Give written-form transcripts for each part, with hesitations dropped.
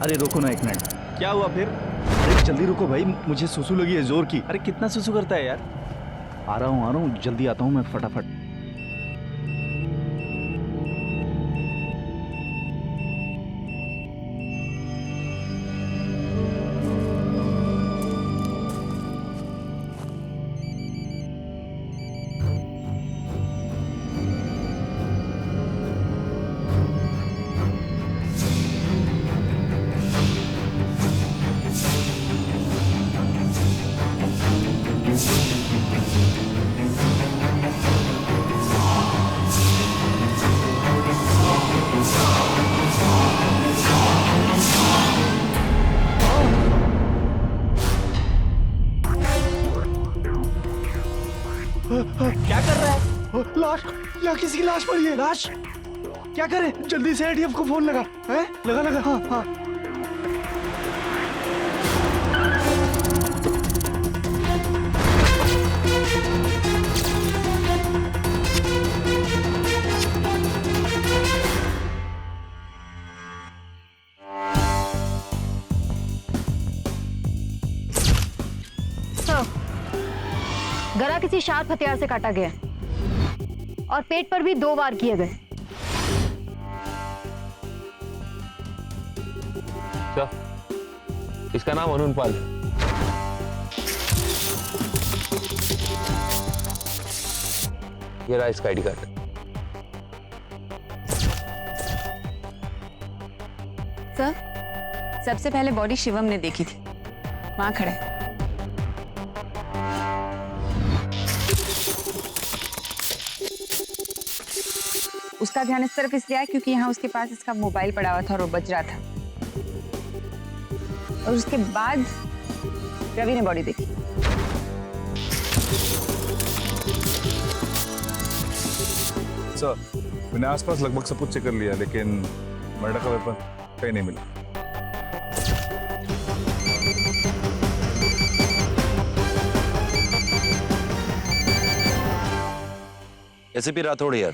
अरे रुको ना एक मिनट। क्या हुआ फिर? अरे जल्दी रुको भाई, मुझे सुसु लगी है जोर की। अरे कितना सुसु करता है यार। आ रहा हूँ जल्दी आता हूँ मैं फटाफट। क्या कर रहा है? लाश, यहाँ किसी की लाश पड़ी है। लाश? क्या करे? जल्दी से एटीएफ को फोन लगा। है लगा लगा। हाँ हाँ। गला किसी शार्प हथियार से काटा गया और पेट पर भी 2 वार किए गए। क्या? इसका नाम अरुण पाल। ये रहा इसका आईडी कार्ड। सर, सबसे पहले बॉडी शिवम ने देखी थी, वहां खड़े। उसका ध्यान इस तरफ इसलिए आया क्योंकि यहाँ उसके पास इसका मोबाइल पड़ा हुआ था और वो बज रहा था। और उसके बाद रवि ने बॉडी देखी। सर, मैंने आसपास लगभग सब कुछ चेक कर लिया, लेकिन मर्डर का वेपन कहीं नहीं मिला। एसीपी राठौड़ यार।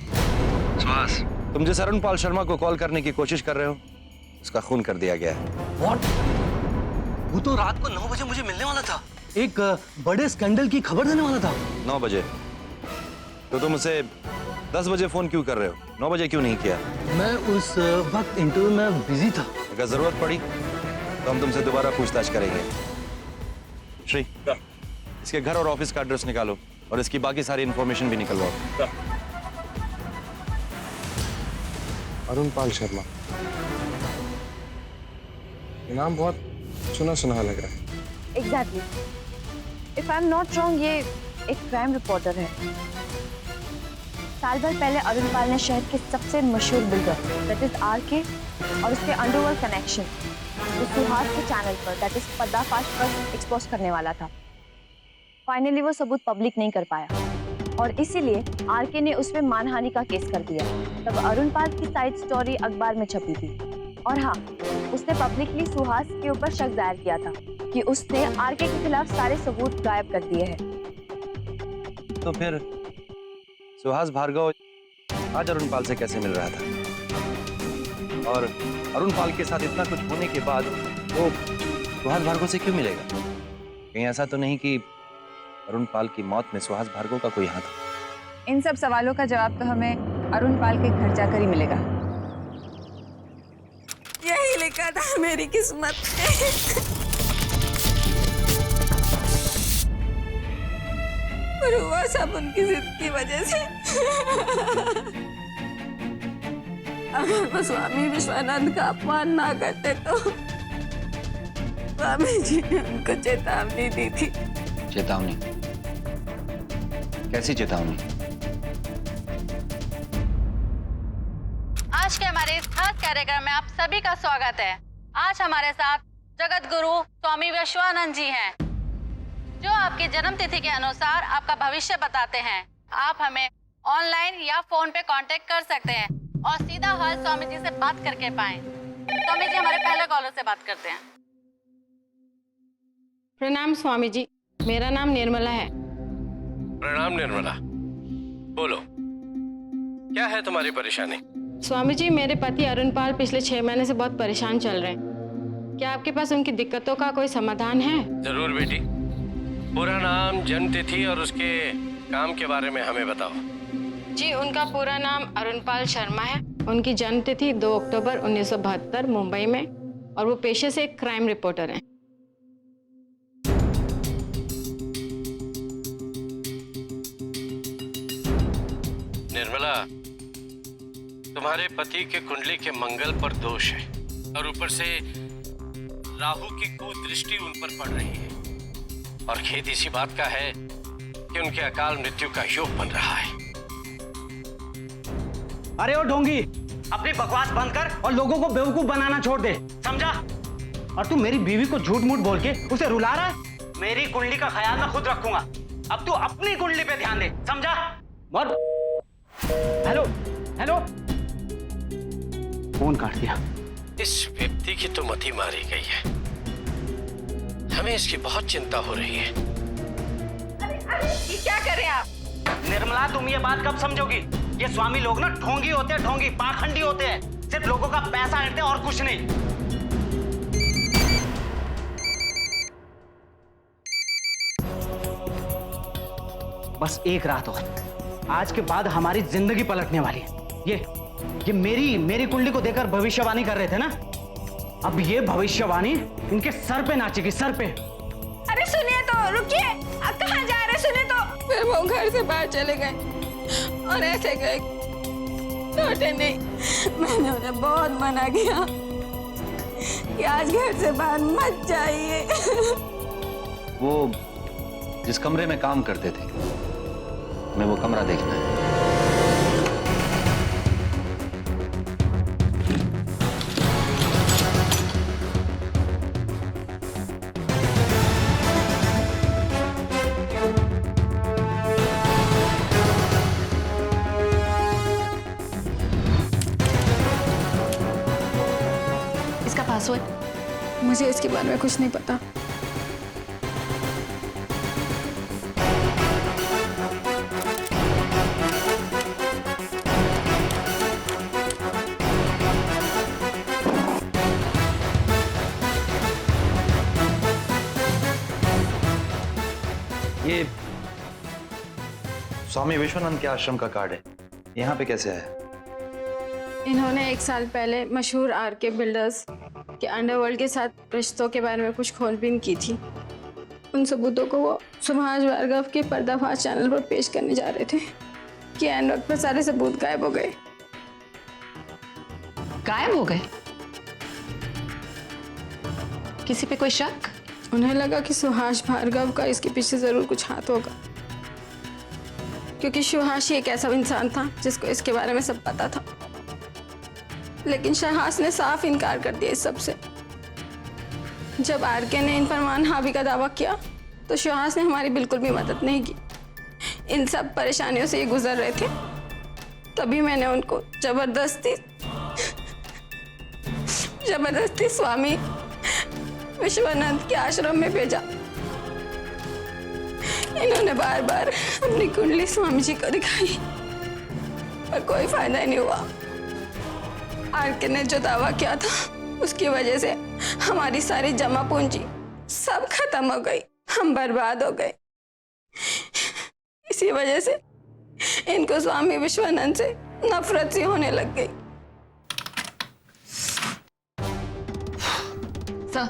सुहास, तुम जिस अरुणपाल शर्मा को कॉल करने की कोशिश कर रहे हो, उसका खून कर दिया गया है। What? वो तो रात को 9 बजे मुझे मिलने वाला था, एक बड़े स्कैंडल की खबर देने वाला था। 9 बजे? तो तुम उसे 10 बजे फोन क्यों कर रहे हो? 9 बजे क्यों नहीं किया? मैं उस वक्त इंटरव्यू में बिजी था। अगर जरूरत पड़ी तो हम तुमसे दोबारा पूछताछ करेंगे। श्री, इसके घर और ऑफिस का एड्रेस निकालो और इसकी बाकी सारी इंफॉर्मेशन भी निकलवाओ। अरुणपाल शर्मा, ये नाम बहुत सुना सुना लग रहा है। Exactly. If I am not wrong, ये एक क्राइम रिपोर्टर है। साल भर पहले अरुणपाल ने शहर के सबसे मशहूर बिल्डर दैट इज आरके और उसके अंडरवर्ल्ड कनेक्शन तो सुहास के चैनल पर दैट इज पर्दाफाश पर एक्सपोज करने वाला था। फाइनली वो सबूत पब्लिक नहीं कर पाया और इसीलिए आरके ने उस पे मानहानि का केस कर दिया। तब अरुणपाल की साइड स्टोरी अखबार में छपी थी और हाँ, उसने पब्लिकली सुहास के ऊपर शक जाहिर किया था कि उसने आरके के खिलाफ सारे सबूत गायब कर दिए हैं। तो फिर सुहास भार्गव आज अरुणपाल से कैसे मिल रहा था? और अरुणपाल के साथ इतना कुछ होने के बाद वो सुहास भार्गव से क्यों मिलेगा? कहीं ऐसा तो नहीं कि अरुणपाल की मौत में सुहास भार्गव का कोई हाथ? इन सब सवालों का जवाब तो हमें अरुणपाल के घर जाकर ही मिलेगा। यही लिखा था मेरी किस्मत में। पर हुआ सब उनकी जिद की वजह से। अगर वो स्वामी विश्वानंद का अपमान ना करते तो स्वामी जी ने उनको चेतावनी दी थी। चेतावनी? कैसी चेतावनी? आज के हमारे इस खास कार्यक्रम में आप सभी का स्वागत है। आज हमारे साथ जगत गुरु स्वामी विश्वानंद जी हैं, जो आपकी जन्म तिथि के अनुसार आपका भविष्य बताते हैं। आप हमें ऑनलाइन या फोन पे कांटेक्ट कर सकते हैं और सीधा हर स्वामी जी से बात करके पाएं। स्वामी जी, हमारे पहले कॉलर से बात करते हैं। प्रणाम स्वामी जी, मेरा नाम निर्मला है। प्रणाम निर्मला, बोलो क्या है तुम्हारी परेशानी? स्वामी जी, मेरे पति अरुणपाल पिछले 6 महीने से बहुत परेशान चल रहे हैं। क्या आपके पास उनकी दिक्कतों का कोई समाधान है? जरूर बेटी, पूरा नाम, जन्म तिथि और उसके काम के बारे में हमें बताओ। जी, उनका पूरा नाम अरुणपाल शर्मा है। उनकी जन्म तिथि 2 अक्टूबर 1972 मुंबई में, और वो पेशे से एक क्राइम रिपोर्टर हैं। निर्मला, तुम्हारे पति के कुंडली के मंगल पर दोष है और ऊपर से राहु की कुदृष्टि उन पर पड़ रही है, और खेद इसी बात का है कि उनके अकाल मृत्यु का योग बन रहा है। अरे ओ ढोंगी, अपनी बकवास बंद कर और लोगों को बेवकूफ बनाना छोड़ दे, समझा? और तू मेरी बीवी को झूठ मूठ बोल के उसे रुला रहा है। मेरी कुंडली का ख्याल मैं खुद रखूंगा। अब तू अपनी कुंडली पे ध्यान दे, समझा? और हेलो हेलो, फोन काट दिया। इस व्यक्ति की तो मति मारी गई है। हमें इसकी बहुत चिंता हो रही है। ये क्या कर रहे हैं आप? निर्मला, तुम ये बात कब समझोगी? ये स्वामी लोग ना ढोंगी होते हैं, ढोंगी, पाखंडी होते हैं, सिर्फ लोगों का पैसा लेते हैं और कुछ नहीं। बस एक रात और, आज के बाद हमारी जिंदगी पलटने वाली है। ये मेरी कुंडली को देखकर भविष्यवाणी कर रहे थे ना, अब ये भविष्यवाणी इनके सर पे नाचेगी, सर पे। अरे सुनिए तो, रुकिए, आप कहाँ जा रहे? सुनिए तो। फिर वो घर से बाहर चले गए और ऐसे गए, लौटे नहीं। मैंने उन्हें बहुत मना किया कि आज घर से बाहर मत जाइए। वो जिस कमरे में काम करते थे, मैं वो कमरा देखना है। इसका पासवर्ड? मुझे इसके बारे में कुछ नहीं पता। ये स्वामी विश्वानंद के आश्रम का कार्ड है, यहाँ पे कैसे आया? इन्होंने 1 साल पहले मशहूर आरके बिल्डर्स के अंडरवर्ल्ड के साथ रिश्तों के बारे में कुछ खोजबीन की थी। उन सबूतों को वो सुभाष भार्गव के पर्दाफाश चैनल पर पेश करने जा रहे थे कि एंड वक्त पर सारे सबूत गायब हो गए। गायब हो गए? किसी पे कोई शक? उन्हें लगा कि सुभाष भार्गव का इसके पीछे जरूर कुछ हाथ होगा, क्योंकि सुभाष ही एक ऐसा इंसान था जिसको इसके बारे में सब पता था। लेकिन शहास ने साफ इनकार कर दिया इस सब से। जब आरके ने इन पर मानहानि का दावा किया तो शहास ने हमारी बिल्कुल भी मदद नहीं की। इन सब परेशानियों से ये गुजर रहे थे, तभी मैंने उनको जबरदस्ती स्वामी विश्वानंद के आश्रम में भेजा। इन्होंने बार बार अपनी कुंडली स्वामी जी को दिखाई, पर कोई फायदा ही नहीं हुआ। आरके ने जो दावा किया था उसकी वजह से हमारी सारी जमा पूंजी सब खत्म हो गई, हम बर्बाद हो गए। इसी वजह से इनको स्वामी विश्वानंद से नफरत सी होने लग गई। सर,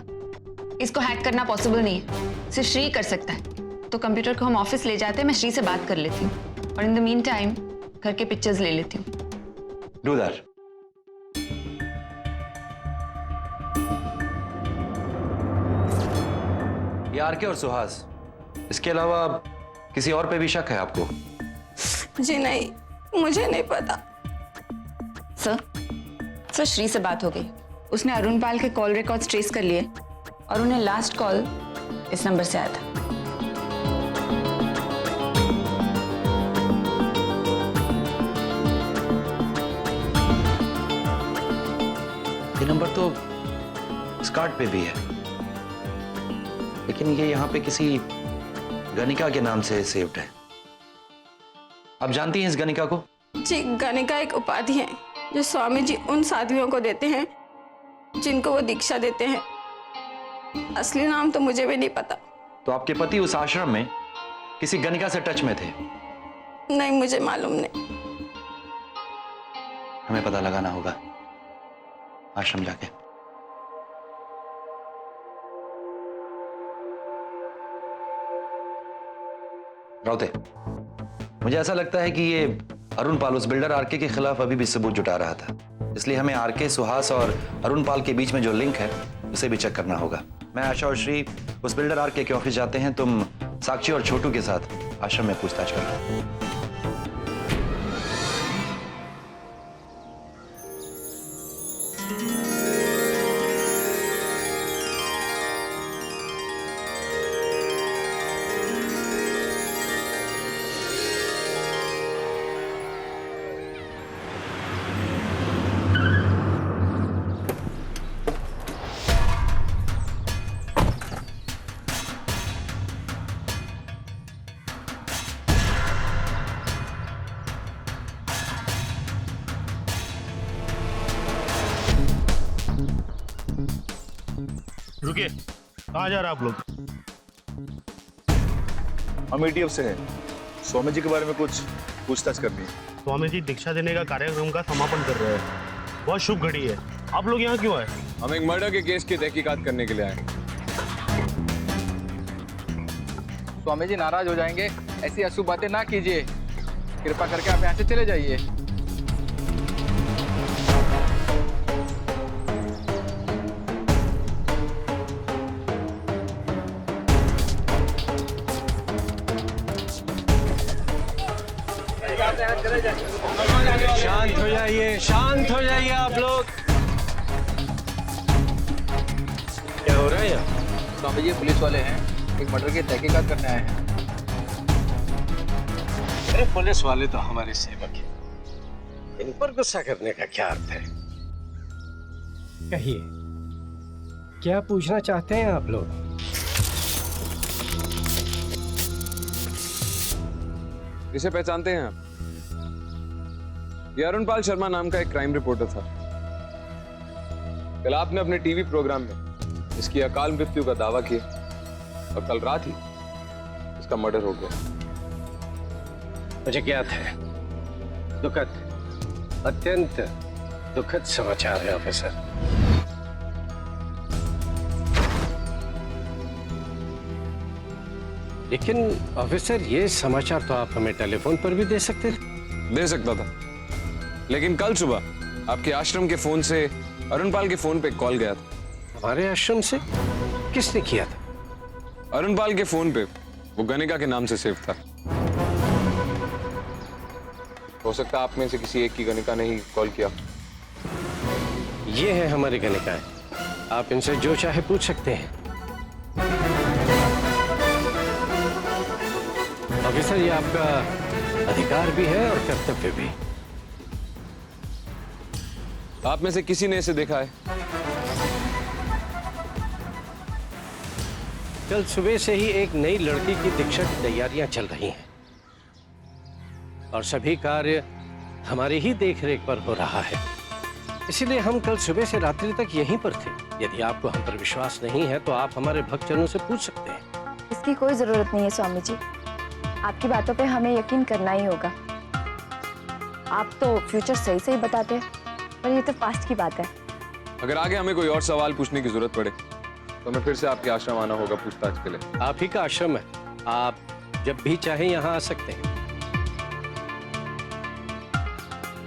इसको हैक करना पॉसिबल नहीं है, सिर्फ श्री कर सकता है। तो कंप्यूटर को हम ऑफिस ले जाते हैं, मैं श्री से बात कर लेती हूँ और इन द मीन टाइम घर के पिक्चर्स ले लेती हूँ। Do that. ये आरके और सुहास, इसके अलावा किसी और पे भी शक है आपको? जी नहीं, मुझे नहीं पता। सर श्री से बात हो गई। उसने अरुणपाल के कॉल रिकॉर्ड्स ट्रेस कर लिए और उन्हें लास्ट कॉल इस नंबर से आया था। ये नंबर तो इस कार्ड पे भी है, लेकिन ये यहाँ पे किसी गणिका के नाम से सेव्ड है। आप जानती हैं इस गणिका को? जी, गणिका एक उपाधि है जो स्वामी जी उन साधुओं को देते हैं जिनको वो दीक्षा देते हैं असली नाम तो मुझे भी नहीं पता। तो आपके पति उस आश्रम में किसी गणिका से टच में थे? नहीं, मुझे मालूम नहीं। हमें पता लगाना होगा आश्रम जाके। राउते, मुझे ऐसा लगता है कि ये अरुण पाल उस बिल्डर आरके के खिलाफ अभी भी सबूत जुटा रहा था, इसलिए हमें आरके, सुहास और अरुण पाल के बीच में जो लिंक है उसे भी चेक करना होगा। मैं, आशा और श्री उस बिल्डर आरके के ऑफिस जाते हैं, तुम साक्षी और छोटू के साथ आश्रम में पूछताछ करना। रुकिए, कहाँ जा रहे आप लोग? हम एटीएफ से हैं। स्वामी जी के बारे में कुछ पूछताछ करनी है। स्वामी जी दीक्षा देने का कार्यक्रम का समापन कर रहे हैं। बहुत शुभ घड़ी है। आप लोग यहाँ क्यों आए? हम एक मर्डर के केस की तहकीकात करने के लिए आए। स्वामी जी नाराज हो जाएंगे, ऐसी अशुभ बातें ना कीजिए। कृपा करके आप यहाँ से चले जाइए। शांत हो जाइए, शांत हो जाइए आप लोग। क्या हो रहा है यहाँ? स्वामी जी पुलिस वाले हैं, एक मर्डर की तहकीकात करने आए हैं। अरे पुलिस वाले तो हमारे सेवक हैं, इन पर गुस्सा करने का क्या अर्थ है? कहिए, क्या पूछना चाहते हैं आप लोग? इसे पहचानते हैं आप? ये अरुण पाल शर्मा नाम का एक क्राइम रिपोर्टर था। कल आपने अपने टीवी प्रोग्राम में इसकी अकाल मृत्यु का दावा किया और कल रात ही इसका मर्डर हो गया। मुझे ज्ञात है, दुखद, अत्यंत दुखद समाचार है ऑफिसर। लेकिन ऑफिसर, ये समाचार तो आप हमें टेलीफोन पर भी दे सकते थे। दे सकता था, लेकिन कल सुबह आपके आश्रम के फोन से अरुण पाल के फोन पे कॉल गया था। हमारे आश्रम से? किसने किया था? अरुण पाल के फोन पे वो गणिका के नाम से सेव था। हो सकता है आप में से किसी एक की गणिका ने ही कॉल किया। ये है हमारे गणिकाएं, आप इनसे जो चाहे पूछ सकते हैं। ऑफिसर, ये आपका अधिकार भी है और कर्तव्य भी। आप में से किसी ने इसे देखा है? कल सुबह से ही एक नई लड़की की दीक्षा की तैयारियां चल रही हैं और सभी कार्य हमारी ही देखरेख पर हो रहा है। इसीलिए हम कल सुबह से रात्रि तक यहीं पर थे। यदि आपको हम पर विश्वास नहीं है तो आप हमारे भक्तजनों से पूछ सकते हैं। इसकी कोई जरूरत नहीं है स्वामी जी, आपकी बातों पे हमें यकीन करना ही होगा। आप तो फ्यूचर सही सही बताते हैं, पर ये तो पास्ट की बात है। अगर आगे हमें कोई और सवाल पूछने की जरूरत पड़े तो हमें फिर से आपके आश्रम आना होगा पूछताछ के लिए। आप ही का आश्रम है, आप जब भी चाहें यहाँ आ सकते हैं।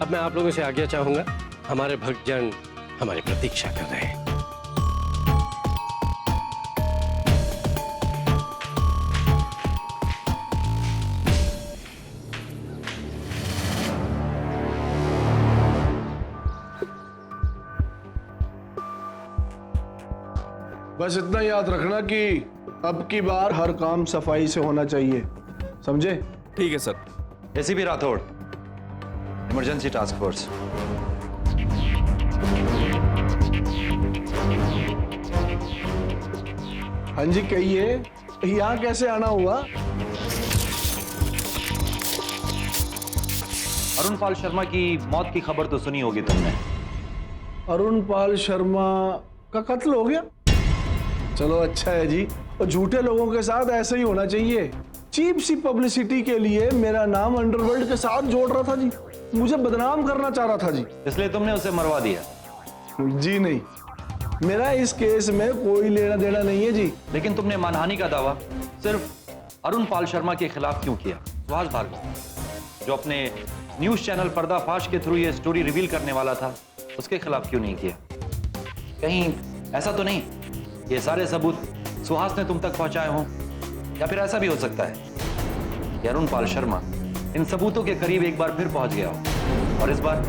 अब मैं आप लोगों से आज्ञा चाहूंगा, हमारे भक्तजन हमारी प्रतीक्षा कर रहे हैं। बस इतना याद रखना कि अब की बार हर काम सफाई से होना चाहिए, समझे? ठीक है sir. ACP Rathore, emergency task force. हाँ जी कहिए, यहाँ कैसे आना हुआ? अरुण पाल शर्मा की मौत की खबर तो सुनी होगी तुमने। अरुण पाल शर्मा का कत्ल हो गया? चलो अच्छा है जी, और झूठे लोगों के साथ ऐसे ही होना चाहिए। चीप सी पब्लिसिटी के लिए मेरा नाम अंडरवर्ल्ड के साथ जोड़ रहा था जी, मुझे बदनाम करना चाह रहा था जी। इसलिए तुमने उसे मरवा दिया? जी नहीं, मेरा इस केस में कोई लेना देना नहीं है जी। लेकिन तुमने मानहानि का दावा सिर्फ अरुण पाल शर्मा के खिलाफ क्यों किया? सुहास भार्गव, जो अपने न्यूज चैनल पर्दाफाश के थ्रू ये स्टोरी रिवील करने वाला था, उसके खिलाफ क्यों नहीं किया? कहीं ऐसा तो नहीं ये सारे सबूत सुहास ने तुम तक पहुंचाए हों? या फिर ऐसा भी हो सकता है कि अरुण पाल शर्मा इन सबूतों के करीब एक बार फिर पहुंच गया हो और इस बार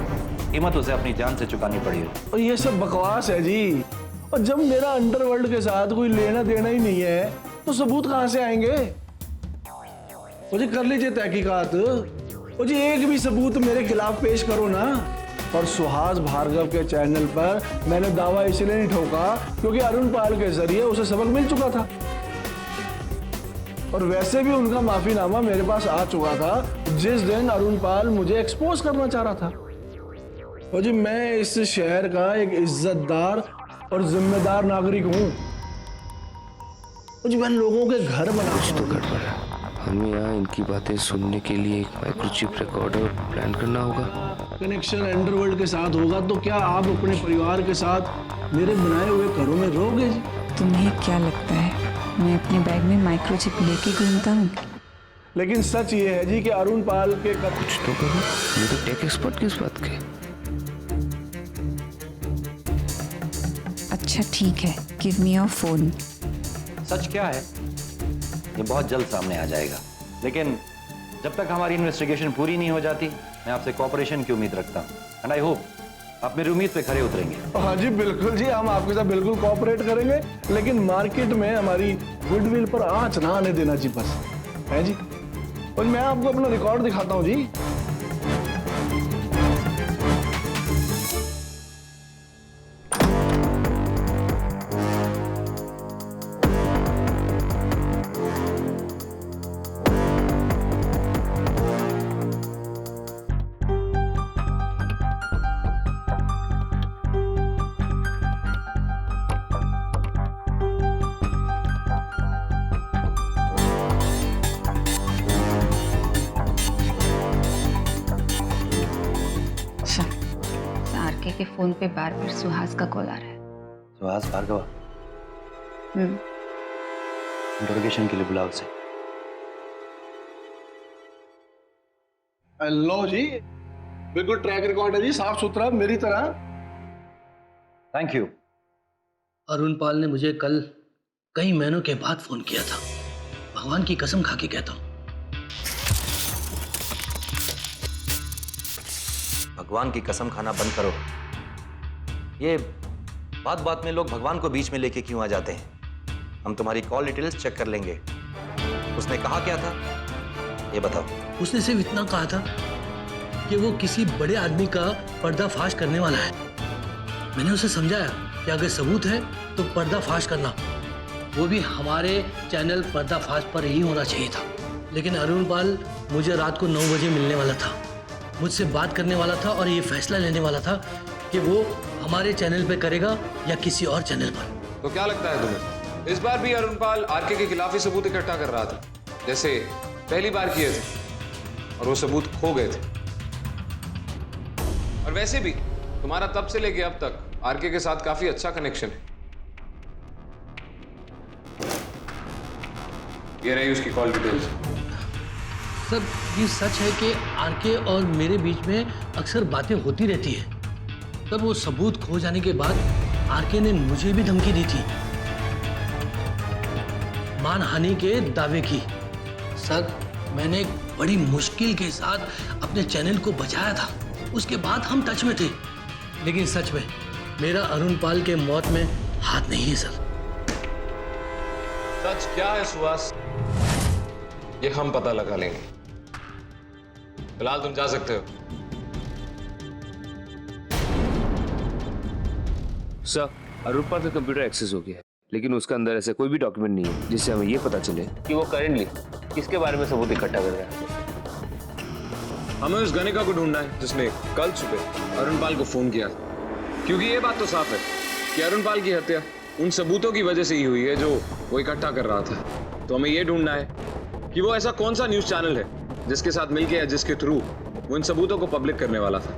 कीमत उसे अपनी जान से चुकानी पड़ी हो? और ये सब बकवास है जी, और जब मेरा अंडरवर्ल्ड के साथ कोई लेना देना ही नहीं है तो सबूत कहां से आएंगे? मुझे कर लीजिए तहकीकात, मुझे एक भी सबूत मेरे खिलाफ पेश करो ना। और सुहास भार्गव के चैनल पर मैंने दावा इसलिए नहीं ठोका क्योंकि अरुण पाल के जरिए उसे सबक मिल चुका था, और वैसे भी उनका माफीनामा मेरे पास आ चुका था जिस दिन अरुण पाल मुझे एक्सपोज करना चाह रहा था। और जी मैं इस शहर का एक इज्जतदार और जिम्मेदार नागरिक हूँ, और जी मैं लोगों के घर बना। कुछ तो गड़बड़ है, हमें यहाँ इनकी बातें सुनने के लिए एक माइक्रोचिप रिकॉर्डर प्लान करना होगा। कनेक्शन अंडरवर्ल्ड के साथ होगा तो क्या आप अपने परिवार के साथ मेरे बनाए हुए घरों में रहोगे जी? तुम्हें क्या लगता है मैं अपने बैग में माइक्रोचिप लेके घूमता हूँ? लेकिन सच ये है जी कि अरुण पाल के कुछ तो करो, ये तो टेक एक्सपर्ट किस बात के? अच्छा ठीक है, गिव मी योर फोन। सच क्या है ये बहुत जल्द सामने आ जाएगा, लेकिन जब तक हमारी इन्वेस्टिगेशन पूरी नहीं हो जाती मैं आपसे कोऑपरेशन की उम्मीद रखता हूँ, एंड आई होप आप मेरी उम्मीद पे खरे उतरेंगे। हाँ जी बिल्कुल जी, हम आपके साथ बिल्कुल कोऑपरेट करेंगे, लेकिन मार्केट में हमारी गुडविल पर आंच ना आने देना जी, बस है जी। और मैं आपको अपना रिकॉर्ड दिखाता हूँ जी। आरके के फोन पे बार बार सुहास का कॉल आ रहा है। सुहास भार्गव, इंटरोगेशन के लिए बुलाओ उसे। लो जी, बिल्कुल ट्रैक रिकॉर्ड है जी, साफ सुथरा मेरी तरह। Thank you. अरुण पाल ने मुझे कल कई महीनों के बाद फोन किया था, भगवान की कसम खा के कहता हूं। भगवान की कसम खाना बंद करो। ये बात बात में लोग भगवान को बीच में लेके क्यों आ जाते हैं? हम तुम्हारी कॉल डिटेल्स चेक कर लेंगे। उसने कहा क्या था ये बताओ। उसने सिर्फ इतना कहा था कि वो किसी बड़े आदमी का पर्दाफाश करने वाला है। मैंने उसे समझाया कि अगर सबूत है तो पर्दाफाश करना, वो भी हमारे चैनल पर्दाफाश पर ही होना चाहिए था। लेकिन अरुण पाल मुझे रात को 9 बजे मिलने वाला था, मुझसे बात करने वाला था और ये फैसला लेने वाला था कि वो हमारे चैनल पे करेगा या किसी और चैनल पर। तो क्या लगता है तुम्हें, इस बार भी अरुण पाल आरके के खिलाफ ही सबूत इकट्ठा कर रहा था जैसे पहली बार किए थे, और वो सबूत खो गए थे? और वैसे भी तुम्हारा तब से लेके अब तक आरके के साथ काफी अच्छा कनेक्शन है। ये रही उसकी कॉल डिटेल्स। सर ये सच है कि आरके और मेरे बीच में अक्सर बातें होती रहती है। तब वो सबूत खो जाने के बाद आरके ने मुझे भी धमकी दी थी, मानहानि के दावे की। सर मैंने बड़ी मुश्किल के साथ अपने चैनल को बचाया था, उसके बाद हम टच में थे। लेकिन सच में मेरा अरुण पाल के मौत में हाथ नहीं है सर। सच क्या है सुहास, ये हम पता लगा लेंगे। फिलहाल तुम जा सकते हो। सर, अरुण पाल का कंप्यूटर एक्सेस हो गया है, लेकिन उसके अंदर ऐसा कोई भी डॉक्यूमेंट नहीं है जिससे हमें ये पता चले कि वो करेंटली किसके बारे में सबूत इकट्ठा कर रहा है। हमें उस गणिका को ढूंढना है जिसने कल सुबह अरुण पाल को फोन किया, क्योंकि ये बात तो साफ है कि अरुण पाल की हत्या उन सबूतों की वजह से ही हुई है जो वो इकट्ठा कर रहा था। तो हमें ये ढूंढना है कि वो ऐसा कौन सा न्यूज़ चैनल है जिसके साथ मिलके या जिसके थ्रू वो इन सबूतों को पब्लिक करने वाला था।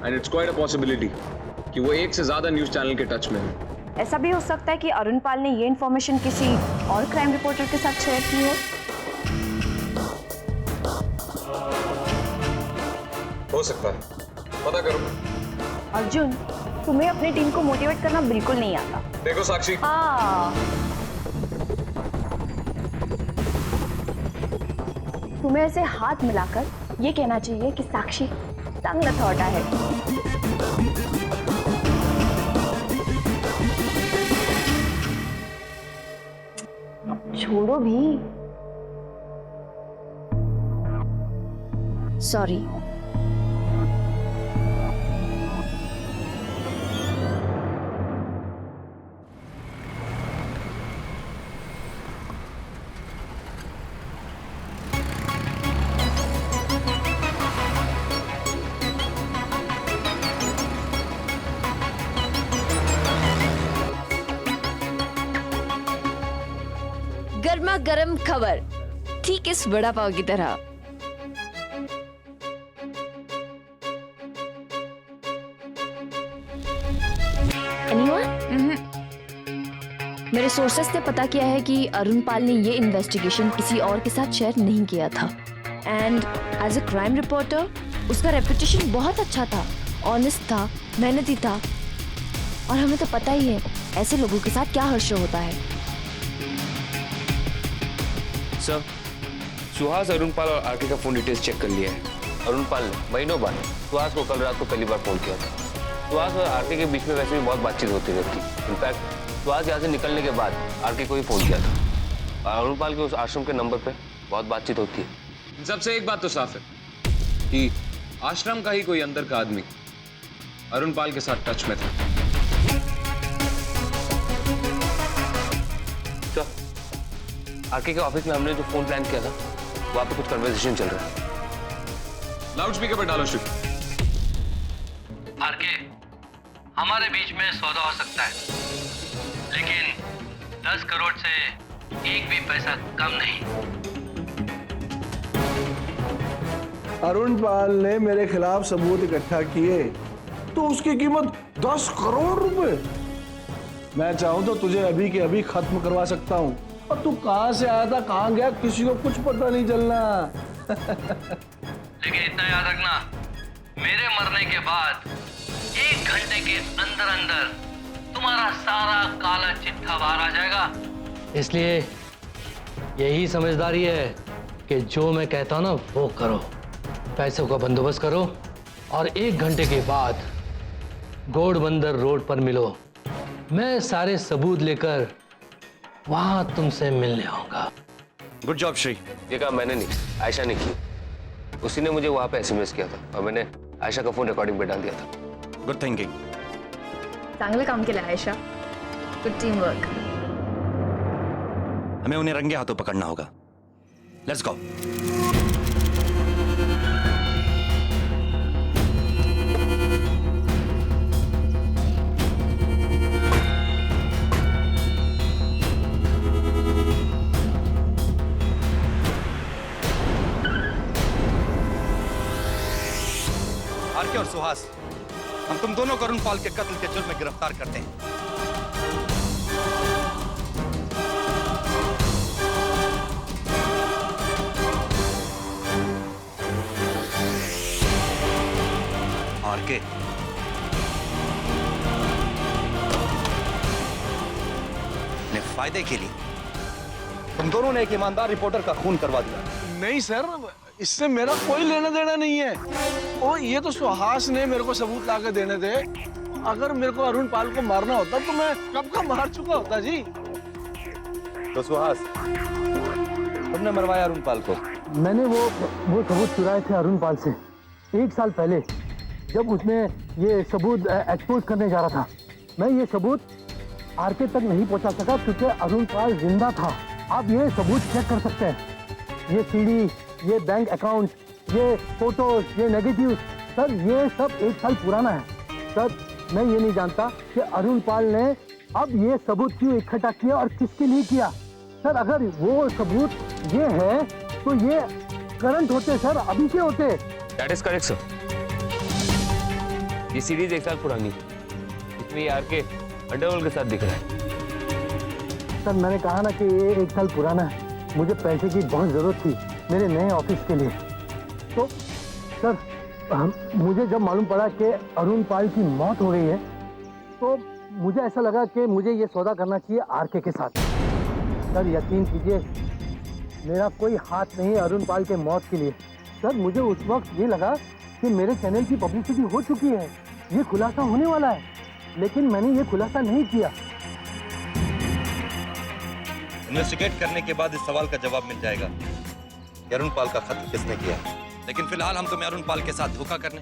And it's quite a possibility कि वो एक से ज्यादा न्यूज़ चैनल के टच में है। ऐसा भी हो सकता है कि अरुण पाल ने ये इन्फॉर्मेशन किसी और क्राइम रिपोर्टर के साथ शेयर की हो सकता है, पता करो। अर्जुन, तुम्हें अपनी टीम को मोटिवेट करना बिल्कुल नहीं आता। देखो साक्षी, तुम्हें ऐसे हाथ मिलाकर ये कहना चाहिए कि साक्षी चांगला थॉट है। छोड़ो भी। सॉरी। गर्मा गर्म खबर, ठीक इस वड़ा पाव की तरह। मेरे सोर्सेस ने पता किया है कि अरुण पाल ने ये इन्वेस्टिगेशन किसी और के साथ शेयर नहीं किया था। And as a crime reporter उसका रेपुटेशन बहुत अच्छा था, ऑनेस्ट था, मेहनती था। और हमें तो पता ही है ऐसे लोगों के साथ क्या हर्ष होता है। सर, सुहास, अरुण पाल और आरके का फोन डिटेल्स चेक कर लिया है। अरुण पाल ने महीनों बाद सुहास को कल रात को पहली बार फोन किया था। सुहास और आरके के बीच में वैसे भी बहुत बातचीत होती रहती। इनफैक्ट सुहास यहाँ से निकलने के बाद आरके को ही फोन किया था। और अरुण पाल के उस आश्रम के नंबर पे बहुत बातचीत होती है। सबसे एक बात तो साफ है कि आश्रम का ही कोई अंदर का आदमी अरुण पाल के साथ टच में था। आरके के ऑफिस में हमने जो फोन प्लान किया था वहां पे कुछ कन्वर्सेशन चल रहा है। लाउड स्पीकर पर डालो श्री। आरके, हमारे बीच में सौदा हो सकता है, लेकिन 10 करोड़ से एक भी पैसा कम नहीं। अरुण पाल ने मेरे खिलाफ सबूत इकट्ठा किए तो उसकी कीमत 10 करोड़ रुपए। मैं चाहूं तो तुझे अभी के अभी खत्म करवा सकता हूं। और तू कहां से आया था, कहां गया, किसी को कुछ पता नहीं चलना। लेकिन इतना याद रखना, मेरे मरने के बाद 1 घंटे के अंदर अंदर तुम्हारा सारा काला चिट्ठा बाहर आ जाएगा। इसलिए यही समझदारी है कि जो मैं कहता हूं ना वो करो। पैसों का बंदोबस्त करो और 1 घंटे के बाद घोड़बंदर रोड पर मिलो। मैं सारे सबूत लेकर वहां तुमसे मिलने आऊंगा। Good job Shri. ये काम मैंने नहीं, आयशा ने की। उसी ने मुझे वहां पे एसएमएस किया था और मैंने आयशा का फोन रिकॉर्डिंग पे डाल दिया था। Good thinking. चांगलं काम केलं आयशा, गुड टीम वर्क। हमें उन्हें रंगे हाथों पकड़ना होगा। Let's go. आरके और सुहास, हम तुम दोनों को अरुण पाल के कत्ल के जुर्म में गिरफ्तार करते हैं। आरके, अपने फायदे के लिए तुम दोनों ने एक ईमानदार रिपोर्टर का खून करवा दिया। नहीं सर, इससे मेरा कोई लेना देना नहीं है। और ये तो सुहास ने मेरे को सबूत ला के देने थे। अगर मेरे को अरुण पाल को मारना होता तो मैं कब का मार चुका होता जी। तो सुहास, तुमने मरवाया अरुण पाल को? मैंने वो सबूत चुराए थे अरुण पाल से 1 साल पहले, जब उसने ये सबूत एक्सपोज करने जा रहा था। मैं ये सबूत आरके तक नहीं पहुंचा सका क्योंकि अरुण पाल जिंदा था। आप ये सबूत चेक कर सकते हैं, ये सीडी, ये बैंक अकाउंट, ये फोटोज, ये नेगेटिव। सर ये सब 1 साल पुराना है। सर मैं ये नहीं जानता कि अरुण पाल ने अब ये सबूत क्यों इकट्ठा किया और किसके लिए किया? सर अगर वो सबूत ये है तो ये करंट होते सर, अभी के होते। That is correct sir. ये सीरीज 1 साल पुरानी है। इसमें ये आरके अंडरवर्ल्ड के साथ दिख रहा है। सर मैंने कहा ना कि ये 1 साल पुराना है। मुझे पैसे की बहुत जरूरत थी मेरे नए ऑफिस के लिए। तो सर मुझे जब मालूम पड़ा कि अरुण पाल की मौत हो गई है तो मुझे ऐसा लगा कि मुझे ये सौदा करना चाहिए आरके के साथ। सर यकीन कीजिए मेरा कोई हाथ नहीं अरुण पाल के मौत के लिए। सर मुझे उस वक्त ये लगा कि मेरे चैनल की पब्लिसिटी हो चुकी है, ये खुलासा होने वाला है, लेकिन मैंने ये खुलासा नहीं किया। इन्वेस्टिगेट करने के बाद इस सवाल का जवाब मिल जाएगा कि अरुण पाल का कत्ल किसने किया। लेकिन फिलहाल हम तुम्हें अरुण पाल के साथ धोखा करने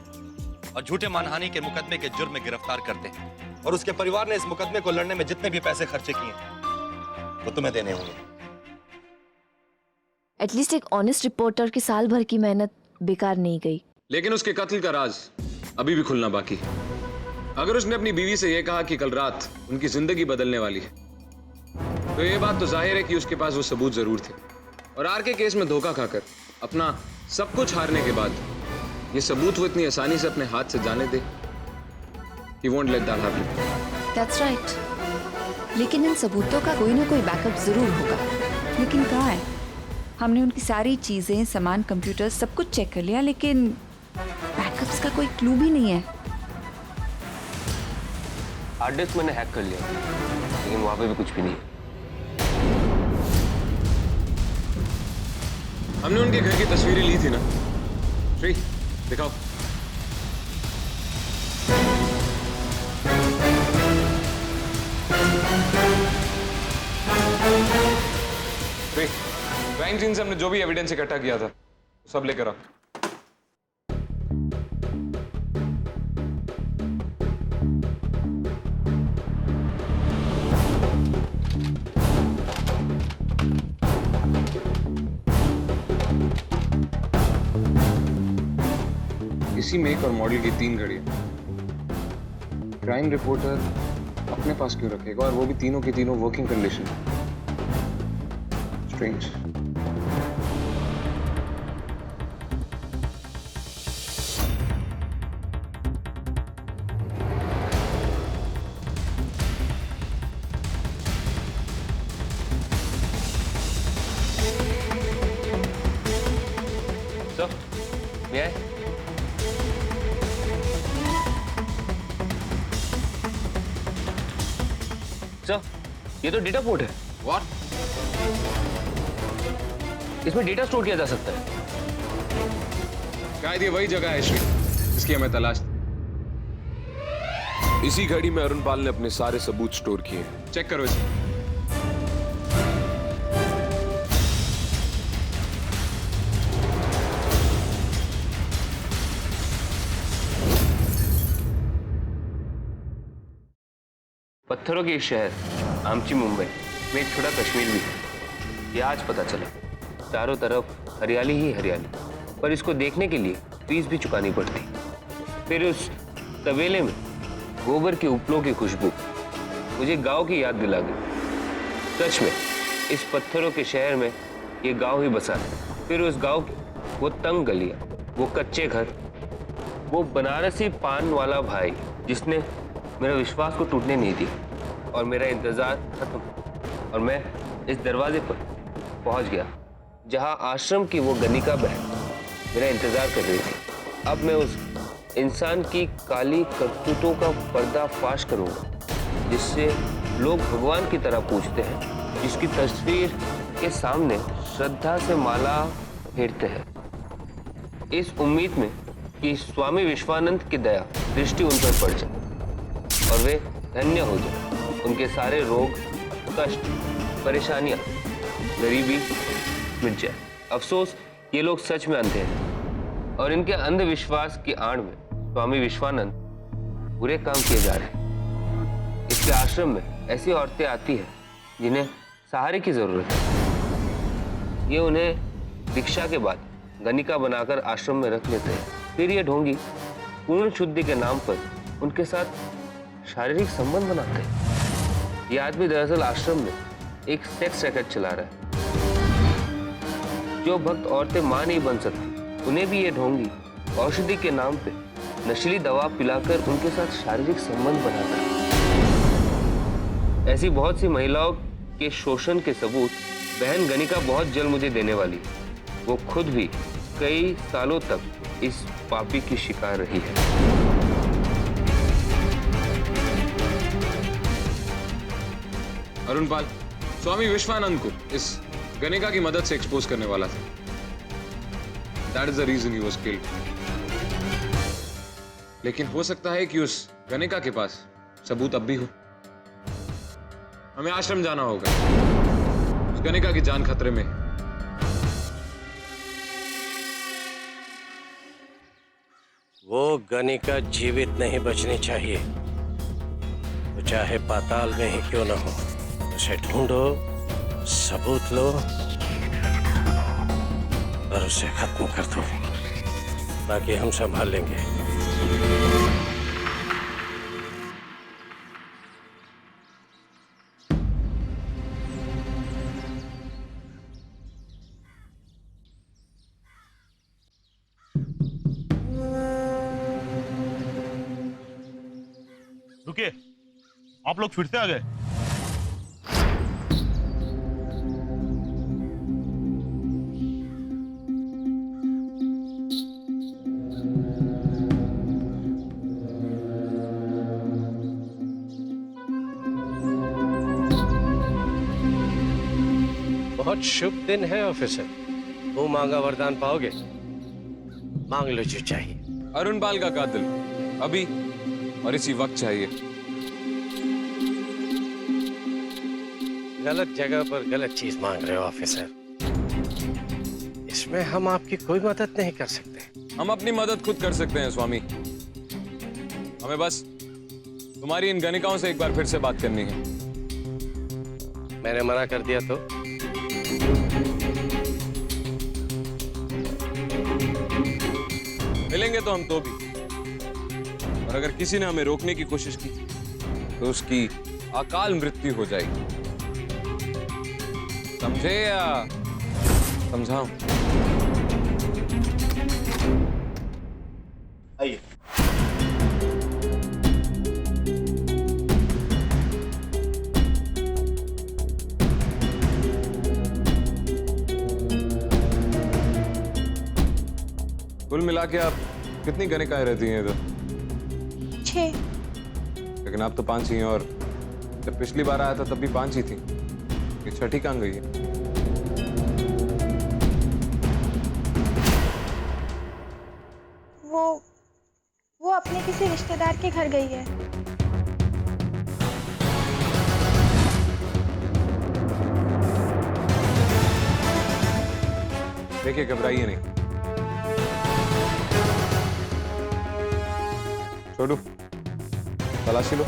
और झूठे मानहानि के मुकदमे के जुर्म में गिरफ्तार करते हैं और उसके परिवार ने इस मुकदमे को लड़ने में जितने भी पैसे खर्चे किए वो तुम्हें देने होंगे। एटलीस्ट एक ऑनेस्ट रिपोर्टर की साल भर की मेहनत बेकार नहीं गई। लेकिन उसके कत्ल का राज अभी भी खुलना बाकी है। अगर उसने अपनी बीवी से यह कहा कि कल रात उनकी जिंदगी बदलने वाली है तो ये बात तो जाहिर है कि उसके पास वो सबूत जरूर थे। और आर के केस में धोखा खाकर अपना सब कुछ हारने के बाद ये सबूत वो इतनी आसानी से अपने हाथ से जाने दे। He won't let that happen. That's right. लेकिन इन सबूतों का कोई ना कोई बैकअप जरूर होगा। लेकिन कहाँ है? हमने उनकी सारी चीजें, सामान, कंप्यूटर सब कुछ चेक कर लिया, लेकिन बैकअप्स का कोई क्लू भी नहीं है। हार्ड डिस्क मैंने हैक कर लिया, लेकिन वहां पे भी कुछ भी नहीं है। हमने उनके घर की तस्वीरें ली थी ना? श्री, दिखाओ। श्री, क्राइम सीन से हमने जो भी एविडेंस इकट्ठा किया था सब लेकर आओ। इसी मेक और मॉडल की 3 घड़ियां क्राइम रिपोर्टर अपने पास क्यों रखेगा, और वो भी तीनों की तीनों वर्किंग कंडीशन। स्ट्रेंज। सर, मैं आए? सर, ये तो डेटा पोर्ट है। What? इसमें डेटा स्टोर किया जा सकता है। शायद ये वही जगह है श्री, इसकी हमें तलाश थी। इसी घड़ी में अरुण पाल ने अपने सारे सबूत स्टोर किए। चेक करो इसे। पत्थरों के शहर आमची मुंबई में एक छोटा कश्मीर भी है। ये आज पता चला। चारों तरफ हरियाली ही हरियाली, पर इसको देखने के लिए फीस भी चुकानी पड़ती। फिर उस तबेले में गोबर के उपलों की खुशबू मुझे गांव की याद दिला गई। सच में इस पत्थरों के शहर में ये गांव ही बसा है। फिर उस गांव की वो तंग गलियां, वो कच्चे घर, वो बनारसी पान वाला भाई जिसने मेरा विश्वास को टूटने नहीं दिया, और मेरा इंतजार खत्म। और मैं इस दरवाजे पर पहुंच गया जहां आश्रम की वो गनिका बहन मेरा इंतजार कर रही थी। अब मैं उस इंसान की काली करतूतों का पर्दाफाश करूंगा जिससे लोग भगवान की तरह पूजते हैं, जिसकी तस्वीर के सामने श्रद्धा से माला फेरते हैं, इस उम्मीद में कि स्वामी विश्वानंद की दया दृष्टि उन पर पड़ जाए और वे धन्य हो जाए। उनके सारे रोग, कष्ट, परेशानियां, गरीबी मिट जाए। अफसोस ये लोग सच में अंधे हैं और इनके अंधविश्वास की आड़ में स्वामी विश्वानंद बुरे काम किए जा रहे हैं। इसके आश्रम में ऐसी औरतें आती हैं जिन्हें सहारे की जरूरत है। ये उन्हें दीक्षा के बाद गनिका बनाकर आश्रम में रख लेते हैं। फिर ये ढोंगी पूर्ण शुद्धि के नाम पर उनके साथ शारीरिक संबंध बनाते हैं। ये आदमी दरअसल आश्रम में एक सेक्स रैकेट चला रहा है। जो भक्त औरतें मां नहीं बन सकती, उन्हें भी ये ढोंगी औषधि के नाम पे नशीली दवा पिलाकर उनके साथ शारीरिक संबंध बनाता है। ऐसी बहुत सी महिलाओं के शोषण के सबूत बहन गणिका बहुत जल्द मुझे देने वाली है। वो खुद भी कई सालों तक इस पापी की शिकार रही है। अरुण पाल स्वामी विश्वानंद को इस गणिका की मदद से एक्सपोज करने वाला था। That is the reason he was killed. लेकिन हो सकता है कि उस गणिका के पास सबूत अब भी हो। हमें आश्रम जाना होगा। उस गणिका की जान खतरे में है। वो गणिका जीवित नहीं बचनी चाहिए, तो चाहे पाताल में ही क्यों न हो, उसे ढूंढो, सबूत लो और उसे खत्म कर दो। बाकी हम संभाल लेंगे। रुकिए, आप लोग फिर से आ गए। बहुत शुभ दिन है ऑफिसर। वो मांगा वरदान पाओगे, मांग लो जो चाहिए। अरुण पाल का कातिल अभी और इसी वक्त चाहिए। गलत जगह पर गलत चीज मांग रहे हो ऑफिसर। इसमें हम आपकी कोई मदद नहीं कर सकते। हम अपनी मदद खुद कर सकते हैं स्वामी। हमें बस तुम्हारी इन गणिकाओं से एक बार फिर से बात करनी है। मैंने मना कर दिया तो? मिलेंगे तो हम तो भी, और अगर किसी ने हमें रोकने की कोशिश की तो उसकी अकाल मृत्यु हो जाएगी। समझे या समझाऊं? आइए। कुल मिला के आप कितनी गणिकाएं रहती हैं इधर? 6। लेकिन आप तो 5 ही हैं, और जब पिछली बार आया था तब भी 5 ही थी। ये छठी कहाँ गई है? वो अपने किसी रिश्तेदार के घर गई है। देखिए, घबराइए नहीं। छोड़ो, तलाशी लो।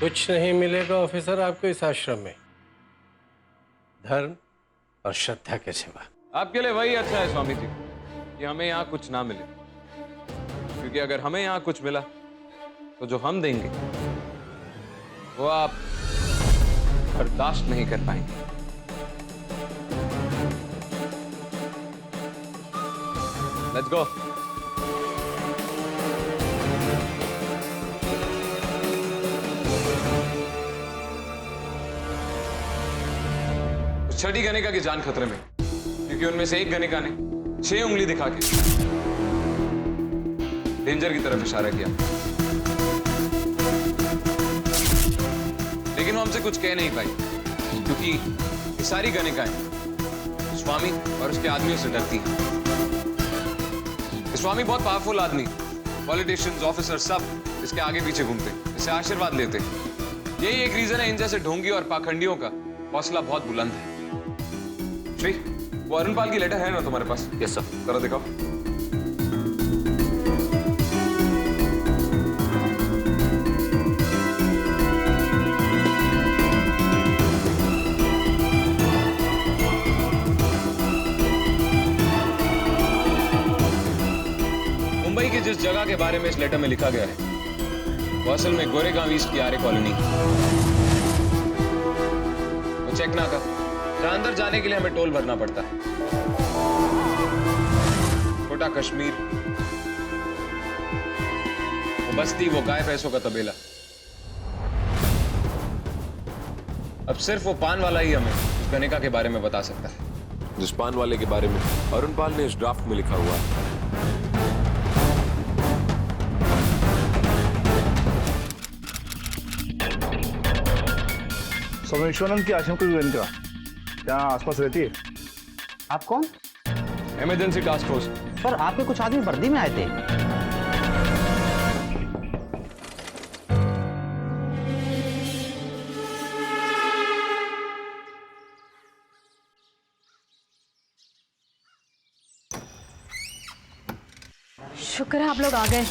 कुछ नहीं मिलेगा ऑफिसर आपको इस आश्रम में, धर्म और श्रद्धा के सिवा। आपके लिए वही अच्छा है स्वामी जी कि हमें यहाँ कुछ ना मिले, क्योंकि अगर हमें यहाँ कुछ मिला तो जो हम देंगे वो आप बर्दाश्त नहीं कर पाएंगे। Let's go. छठी गणिका की जान खतरे में, क्योंकि उनमें से एक गणिका ने 6 उंगली दिखा के डेंजर की तरफ इशारा किया, लेकिन वो हमसे कुछ कह नहीं पाई, क्योंकि ये सारी गणिकाएं स्वामी और उसके आदमियों से डरती हैं। स्वामी बहुत पावरफुल आदमी, पॉलिटिशियंस, ऑफिसर सब इसके आगे पीछे घूमते, इससे आशीर्वाद लेते। यही एक रीजन है इन जैसे ढोंगी और पाखंडियों का हौसला बहुत बुलंद है। श्री, वो अरुण पाल की लेटर है ना तुम्हारे पास? Yes sir. जरा दिखाओ। मुंबई की जिस जगह के बारे में इस लेटर में लिखा गया है वो असल में गोरेगांव ईस्ट की आर्य कॉलोनी, वो चेक नाका जहां अंदर जाने के लिए हमें टोल भरना पड़ता है, छोटा कश्मीर, वो बस्ती, वो गाय भैंसों का तबेला। अब सिर्फ वो पान वाला ही हमें उस गणिका के बारे में बता सकता है, जिस पान वाले के बारे में अरुण पाल ने इस ड्राफ्ट में लिखा हुआ है। सोमेश्वरन की आश्रम की गणिका क्या आसपास रहती है? आप कौन? Emergency task force. पर आपके कुछ आदमी वर्दी में आए थे। शुक्र है आप लोग आ गए।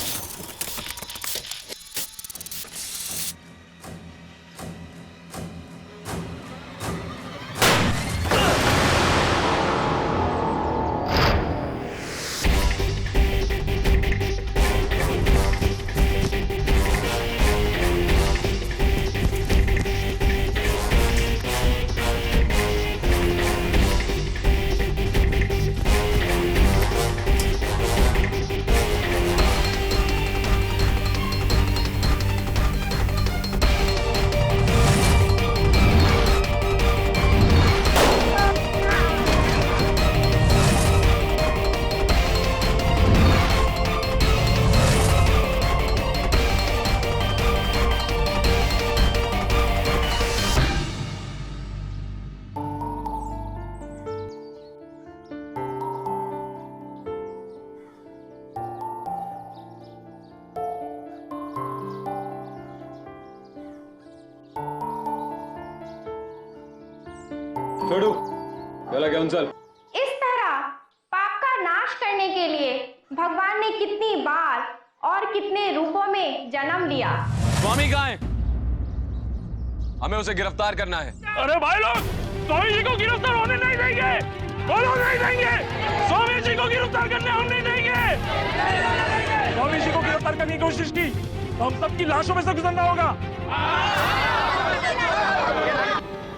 छोड़ू, चला क्या चल। इस तरह पाप का नाश करने के लिए भगवान ने कितनी बार और कितने रूपों में जन्म लिया। स्वामी कहाँ है? हमें उसे गिरफ्तार करना है। अरे भाई लोग, स्वामी जी को गिरफ्तार होने नहीं देंगे, बोलो नहीं देंगे। स्वामी जी को गिरफ्तार करने हम नहीं देंगे। स्वामी जी को गिरफ्तार करने की कोशिश की तो हम सबकी लाशों में से गुजरना होगा।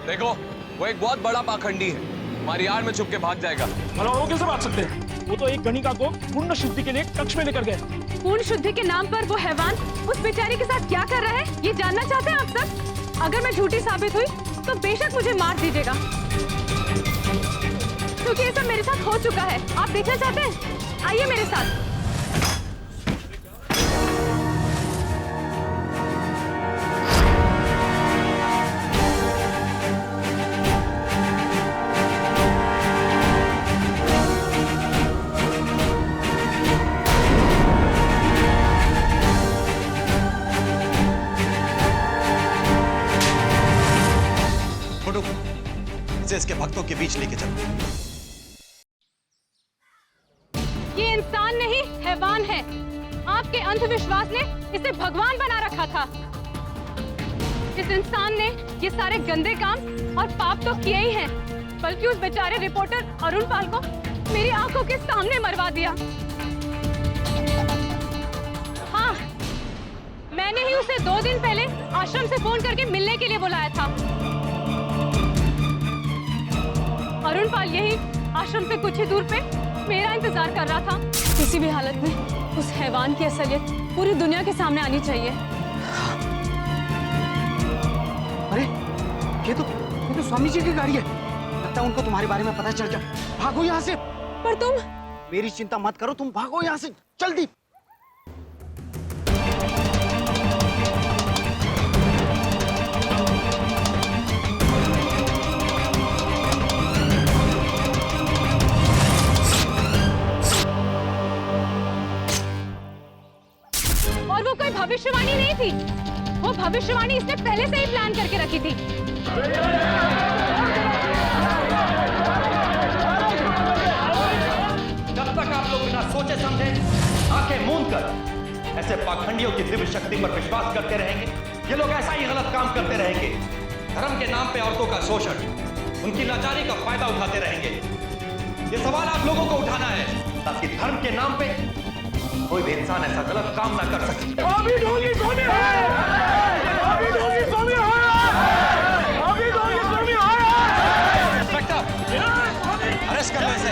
देखो, वो एक बहुत बड़ा पाखंडी है, हमारी आड़ में छुप के भाग जाएगा। वो कैसे भाग सकते हैं? वो तो एक गणिका को पूर्ण शुद्धि के लिए कक्ष में लेकर गए। पूर्ण शुद्धि के नाम पर वो हैवान उस बेचारी के साथ क्या कर रहा है, ये जानना चाहते हैं आप सब? अगर मैं झूठी साबित हुई तो बेशक मुझे मार दीजिएगा, क्योंकि ये सब मेरे साथ हो चुका है। आप देखना चाहते हैं? आइए मेरे साथ। इसके भक्तों के बीच लेके चलो। ये इंसान नहीं, हैवान है। आपके अंधविश्वास ने इसे भगवान बना रखा था। इस इंसान ने ये सारे गंदे काम और पाप तो किए ही हैं, बल्कि उस बेचारे रिपोर्टर अरुण पाल को मेरी आंखों के सामने मरवा दिया। हाँ, मैंने ही उसे 2 दिन पहले आश्रम से फोन करके मिलने के लिए बुलाया था। अरुण पाल यही आश्रम से कुछ ही दूर पे मेरा इंतजार कर रहा था। किसी भी हालत में उस हैवान की असलियत पूरी दुनिया के सामने आनी चाहिए। अरे ये तो स्वामी जी की गाड़ी है। लगता है उनको तुम्हारे बारे में पता चल गया। भागो यहाँ से। पर तुम? मेरी चिंता मत करो, तुम भागो यहाँ से जल्दी। वो कोई भविष्यवाणी नहीं थी, वो भविष्यवाणी इसने पहले से ही प्लान करके रखी थी। जब तक आप लोग बिना सोचे समझे आंखें मूंद कर ऐसे पाखंडियों की दिव्य शक्ति पर विश्वास करते रहेंगे, ये लोग ऐसा ही गलत काम करते रहेंगे। धर्म के नाम पे औरतों का शोषण, उनकी लाचारी का फायदा उठाते रहेंगे। ये सवाल आप लोगों को उठाना है ताकि धर्म के नाम पे कोई भी इंसान ऐसा गलत काम ना कर सके। अभी ढोंगी स्वामी है, अभी ढोंगी स्वामी है, अभी ढोंगी स्वामी है। इंस्पेक्टर, अरेस्ट कर लो इसे।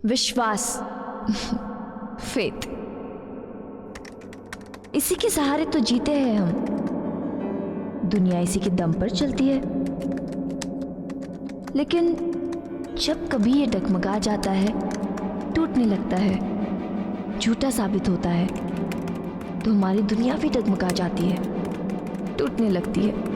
विश्वास, फेथ, इसी के सहारे तो जीते हैं हम। दुनिया इसी के दम पर चलती है, लेकिन जब कभी ये डगमगा जाता है, टूटने लगता है, झूठा साबित होता है, तो हमारी दुनिया भी डगमगा जाती है, टूटने लगती है।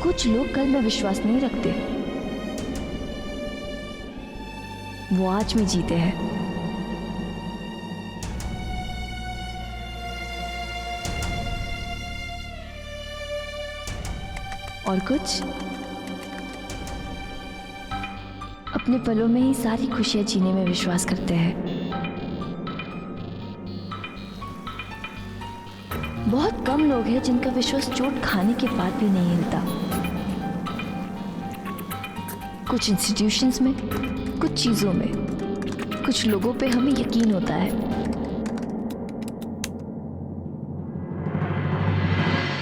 कुछ लोग कल में विश्वास नहीं रखते, वो आज में जीते हैं। और कुछ अपने पलों में ही सारी खुशियां जीने में विश्वास करते हैं। बहुत कम लोग हैं जिनका विश्वास चोट खाने के बाद भी नहीं हिलता। कुछ इंस्टीट्यूशंस में, कुछ चीजों में, कुछ लोगों पे हमें यकीन होता है।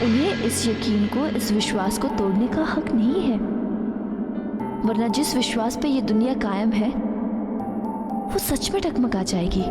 उन्हें इस यकीन को, इस विश्वास को तोड़ने का हक नहीं है, वरना जिस विश्वास पे ये दुनिया कायम है वो सच में डगमगा जाएगी।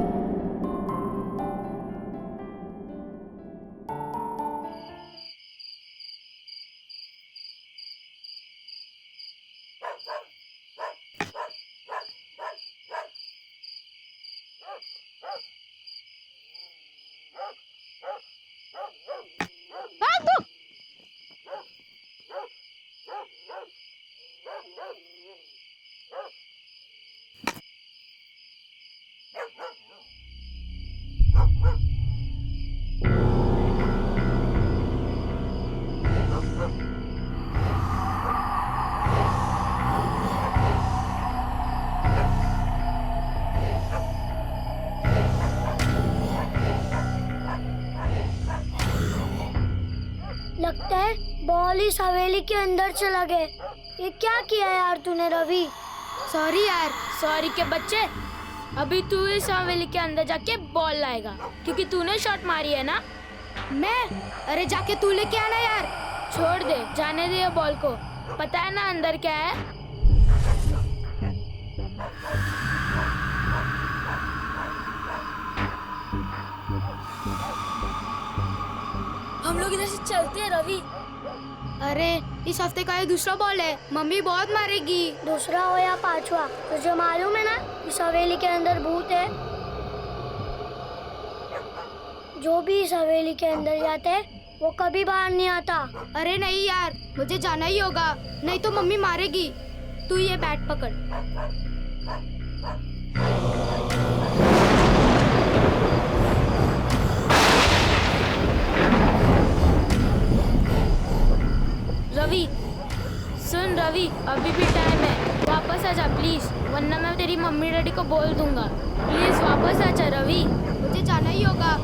लगता है बॉल इस हवेली के अंदर चला गया। ये क्या किया यार तूने रवि? सॉरी यार, सॉरी के बच्चे। अभी तू इस हवेली के अंदर जाके बॉल लाएगा, क्योंकि तूने शॉट मारी है ना। मैं? अरे जाके तू लेके आना यार। छोड़ दे, जाने दे ये बॉल को। पता है ना अंदर क्या है? हम लोग इधर से चलते हैं रवि। अरे इस हफ्ते का ये दूसरा बॉल है, मम्मी बहुत मारेगी। दूसरा हो या पांचवा, तुझे मालूम है ना इस हवेली के अंदर भूत है। जो भी इस हवेली के अंदर जाते हैं वो कभी बाहर नहीं आता। अरे नहीं यार, मुझे जाना ही होगा, नहीं तो मम्मी मारेगी। तू ये बैट पकड़। रवि सुन रवि, अभी भी टाइम है, वापस आ जा प्लीज, वरना मैं तेरी मम्मी डैडी को बोल दूंगा। प्लीज वापस आ जा रवि, मुझे जाना ही होगा।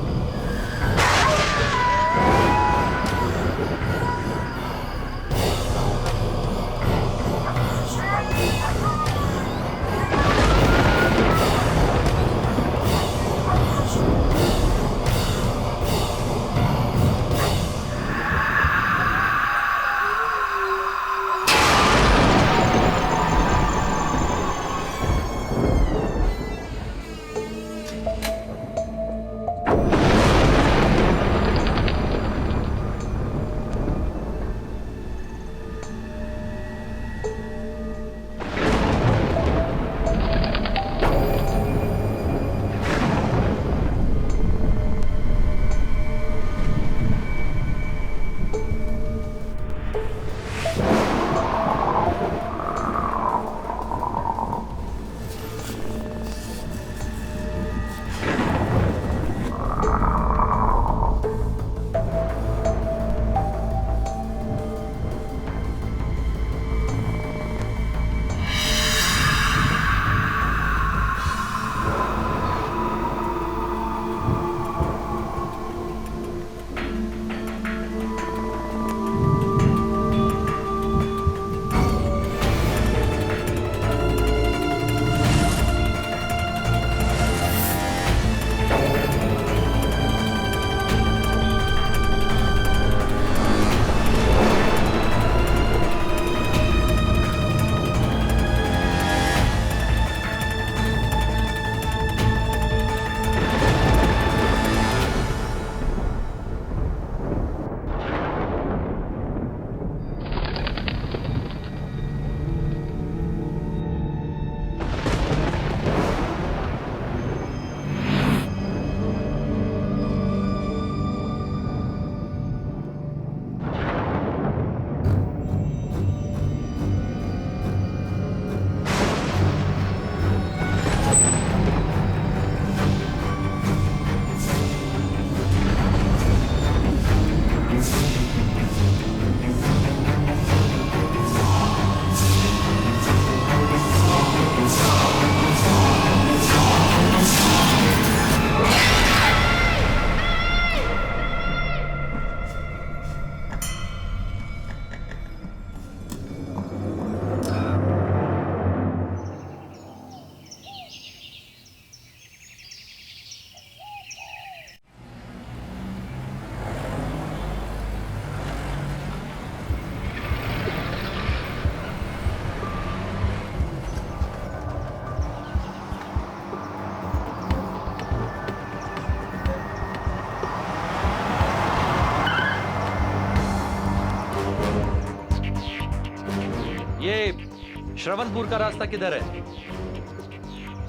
श्रवणपुर का रास्ता किधर है?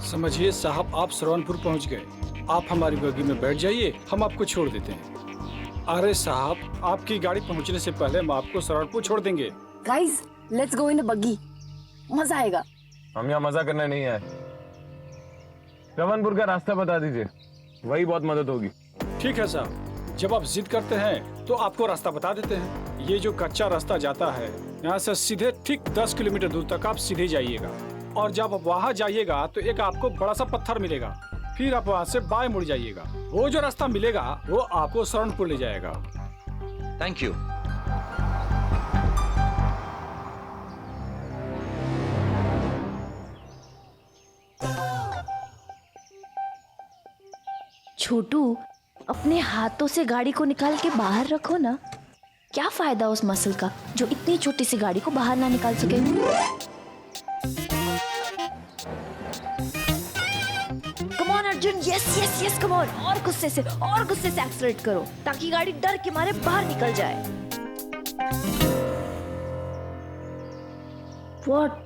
समझिए साहब, आप श्रवणपुर पहुंच गए। आप हमारी बग्गी में बैठ जाइए, हम आपको छोड़ देते हैं। अरे साहब, आपकी गाड़ी पहुंचने से पहले हम आपको श्रवणपुर छोड़ देंगे। गाइस, लेट्स गो इन अ बग्गी, मजा आएगा। हम यहाँ मजा करने नहीं आए। श्रवणपुर का रास्ता बता दीजिए, वही बहुत मदद होगी। ठीक है साहब, जब आप जिद करते हैं तो आपको रास्ता बता देते हैं। ये जो कच्चा रास्ता जाता है यहाँ से सीधे ठीक 10 किलोमीटर दूर तक आप सीधे जाइएगा, और जब आप वहाँ जाइएगा तो एक आपको बड़ा सा पत्थर मिलेगा, फिर आप वहाँ से बाएं मुड़ जाइएगा। वो जो रास्ता मिलेगा वो आपको श्रवणपुर ले जाएगा। Thank you. छोटू, अपने हाथों से गाड़ी को निकाल के बाहर रखो ना। क्या फायदा उस मसल का जो इतनी छोटी सी गाड़ी को बाहर ना निकाल सके। Come on Arjun, yes yes yes, come on, और गुस्से से एक्सीलरेट करो ताकि गाड़ी डर के मारे बाहर निकल जाए। व्हाट?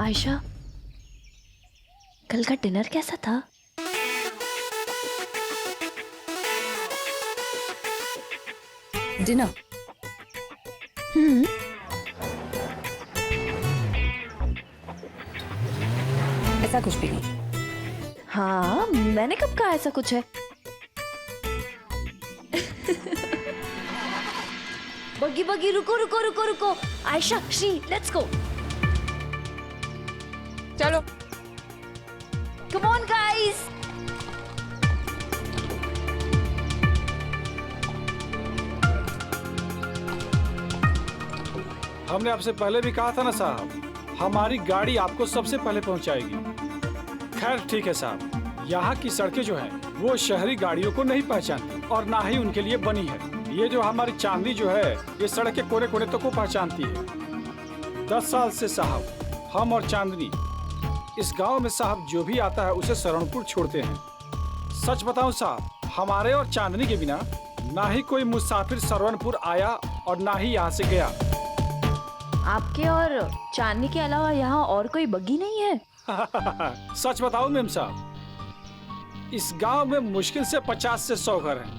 आयशा, कल का डिनर कैसा था? डिनर? ऐसा कुछ भी नहीं। हाँ, मैंने कब कहा ऐसा कुछ है? बग्गी बग्गी, रुको रुको रुको रुको। Ayesha, Shri, let's go. चलो, कम ऑन गाइस। हमने आपसे पहले भी कहा था ना साहब, हमारी गाड़ी आपको सबसे पहले पहुंचाएगी। खैर ठीक है साहब, यहाँ की सड़कें जो हैं वो शहरी गाड़ियों को नहीं पहचानती और ना ही उनके लिए बनी है। ये जो हमारी चांदी जो है ये सड़क के कोने कोने तक को पहचानती है। 10 साल से साहब हम और चांदनी इस गांव में साहब जो भी आता है उसे श्रवणपुर छोड़ते हैं। सच बताऊं साहब, हमारे और चांदनी के बिना ना ही कोई मुसाफिर श्रवणपुर आया और ना ही यहाँ से गया। आपके और चांदनी के अलावा यहाँ और कोई बग्गी नहीं है? सच बताऊं मेम साहब, इस गांव में मुश्किल से 50 से 100 घर हैं,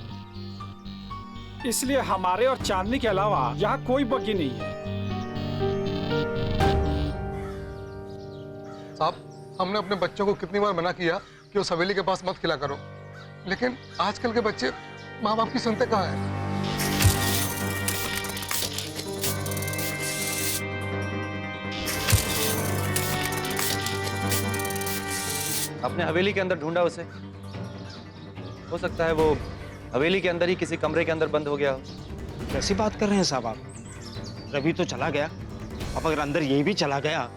इसलिए हमारे और चांदनी के अलावा यहाँ कोई बग्गी नहीं है। साहब, हमने अपने बच्चों को कितनी बार मना किया कि उस हवेली के पास मत खिला करो, लेकिन आजकल के बच्चे माँ बाप की सुनते कहाँ हैं? अपने हवेली के अंदर ढूंढा उसे? हो सकता है वो हवेली के अंदर ही किसी कमरे के अंदर बंद हो गया हो। कैसी बात कर रहे हैं साहब आप? रवि तो चला गया, अब अगर अंदर ये भी चला गया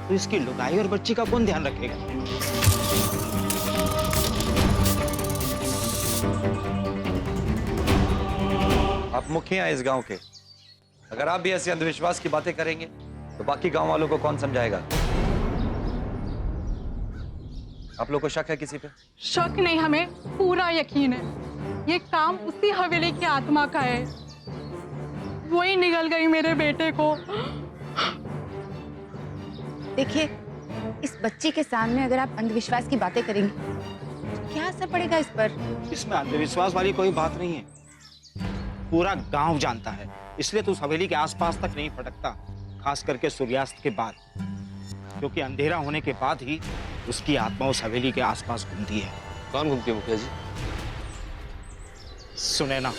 तो इसकी लुगाई और बच्ची का कौन ध्यान रखेगा? आप मुखिया हैं इस गांव के, अगर आप भी ऐसे अंधविश्वास की बातें करेंगे तो बाकी गांव वालों को कौन समझाएगा? आप लोग को शक है किसी पे? शक नहीं, हमें पूरा यकीन है ये काम उसी हवेली की आत्मा का है। वही निगल गई मेरे बेटे को। देखिए, इस बच्ची के सामने अगर आप अंधविश्वास की बातें करेंगे तो क्या असर पड़ेगा इस पर? इसमें अंधविश्वास वाली कोई बात नहीं है, पूरा गांव जानता है, इसलिए तो उस हवेली के आसपास तक नहीं फटकता, खास करके सूर्यास्त के बाद, क्योंकि अंधेरा होने के बाद ही उसकी आत्मा उस हवेली के आसपास घूमती है। कौन घूमती है मुखिया जी? सुनैना।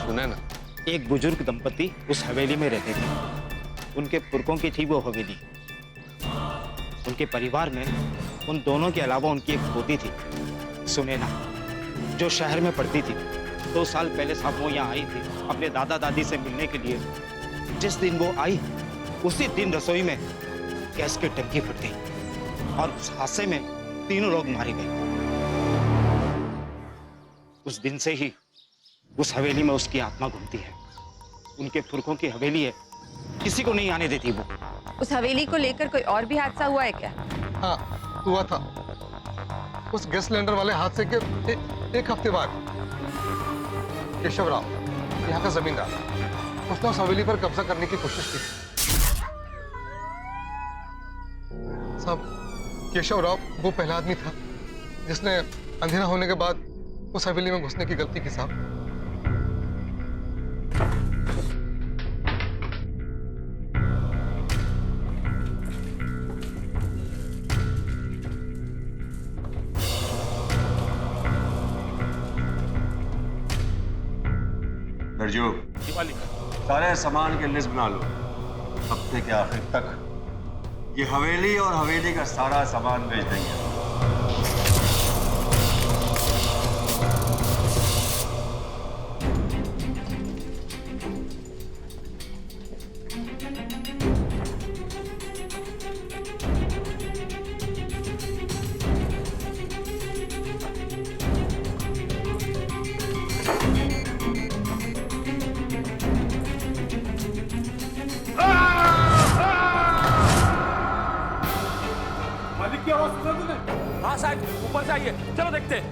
सुनैना? एक बुजुर्ग दंपति उस हवेली में रहते थे, उनके पुरखों की थी वो हवेली। उनके परिवार में उन दोनों के अलावा उनकी एक पोती थी सुनैना, जो शहर में पढ़ती थी। 2 साल पहले साहब वो यहाँ आई थी अपने दादा दादी से मिलने के लिए। जिस दिन वो आई उसी दिन रसोई में गैस की टंकी फट गई और उस हादसे में 3 लोग मारे गए। उस दिन से ही उस हवेली में उसकी आत्मा घूमती है। उनके पुरखों की हवेली है, किसी को नहीं आने देती वो। उस हवेली को लेकर कोई और भी हादसा हुआ है क्या? हाँ, हुआ था उस गैस सिलेंडर वाले हादसे के एक हफ्ते बाद केशव राव, यहाँ का जमींदार, उसने उस हवेली पर कब्जा करने की कोशिश की। साहब, केशव राव वो पहला आदमी था जिसने अंधेरा होने के बाद उस हवेली में घुसने की गलती की। साहब, दर्जू, सारे सामान की लिस्ट बना लो। हफ्ते के आखिर तक ये हवेली और हवेली का सारा सामान बेच देंगे। मालिक की आवाज सुना तूने? हाँ साहब, ऊपर से आइए, चलो देखते हैं।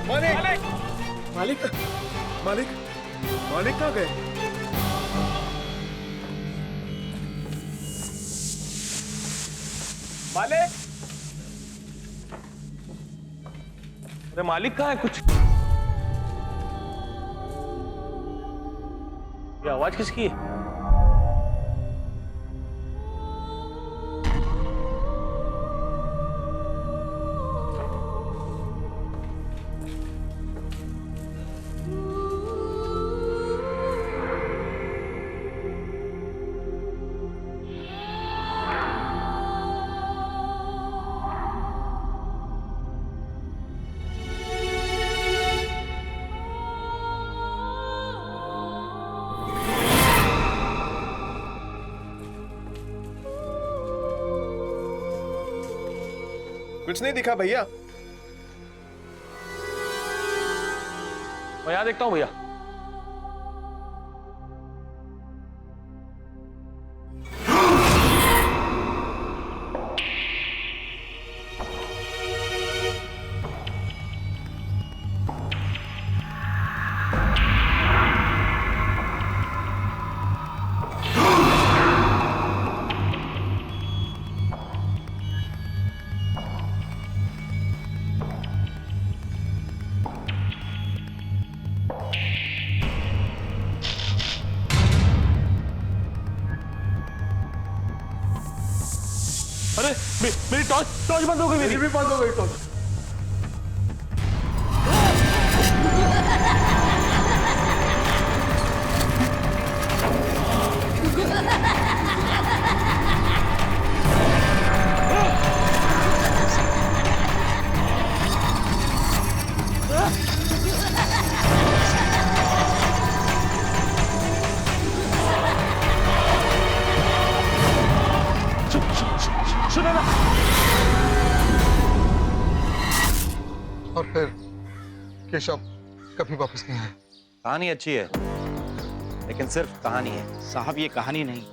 मालिक, मालिक, मालिक, मालिक कहाँ गए? मालिक, अरे मालिक कहाँ है? कुछ ये आवाज किसकी है? कुछ नहीं दिखा भैया। मैं यहाँ देखता हूँ भैया। अरे मेरी टॉर्च बंद हो गई। मेरी भी बंद हो गई टॉर्च। सुनो ना। और फिर केशव कभी वापस नहीं आए। कहानी अच्छी है, लेकिन सिर्फ कहानी है। साहब, ये कहानी नहीं,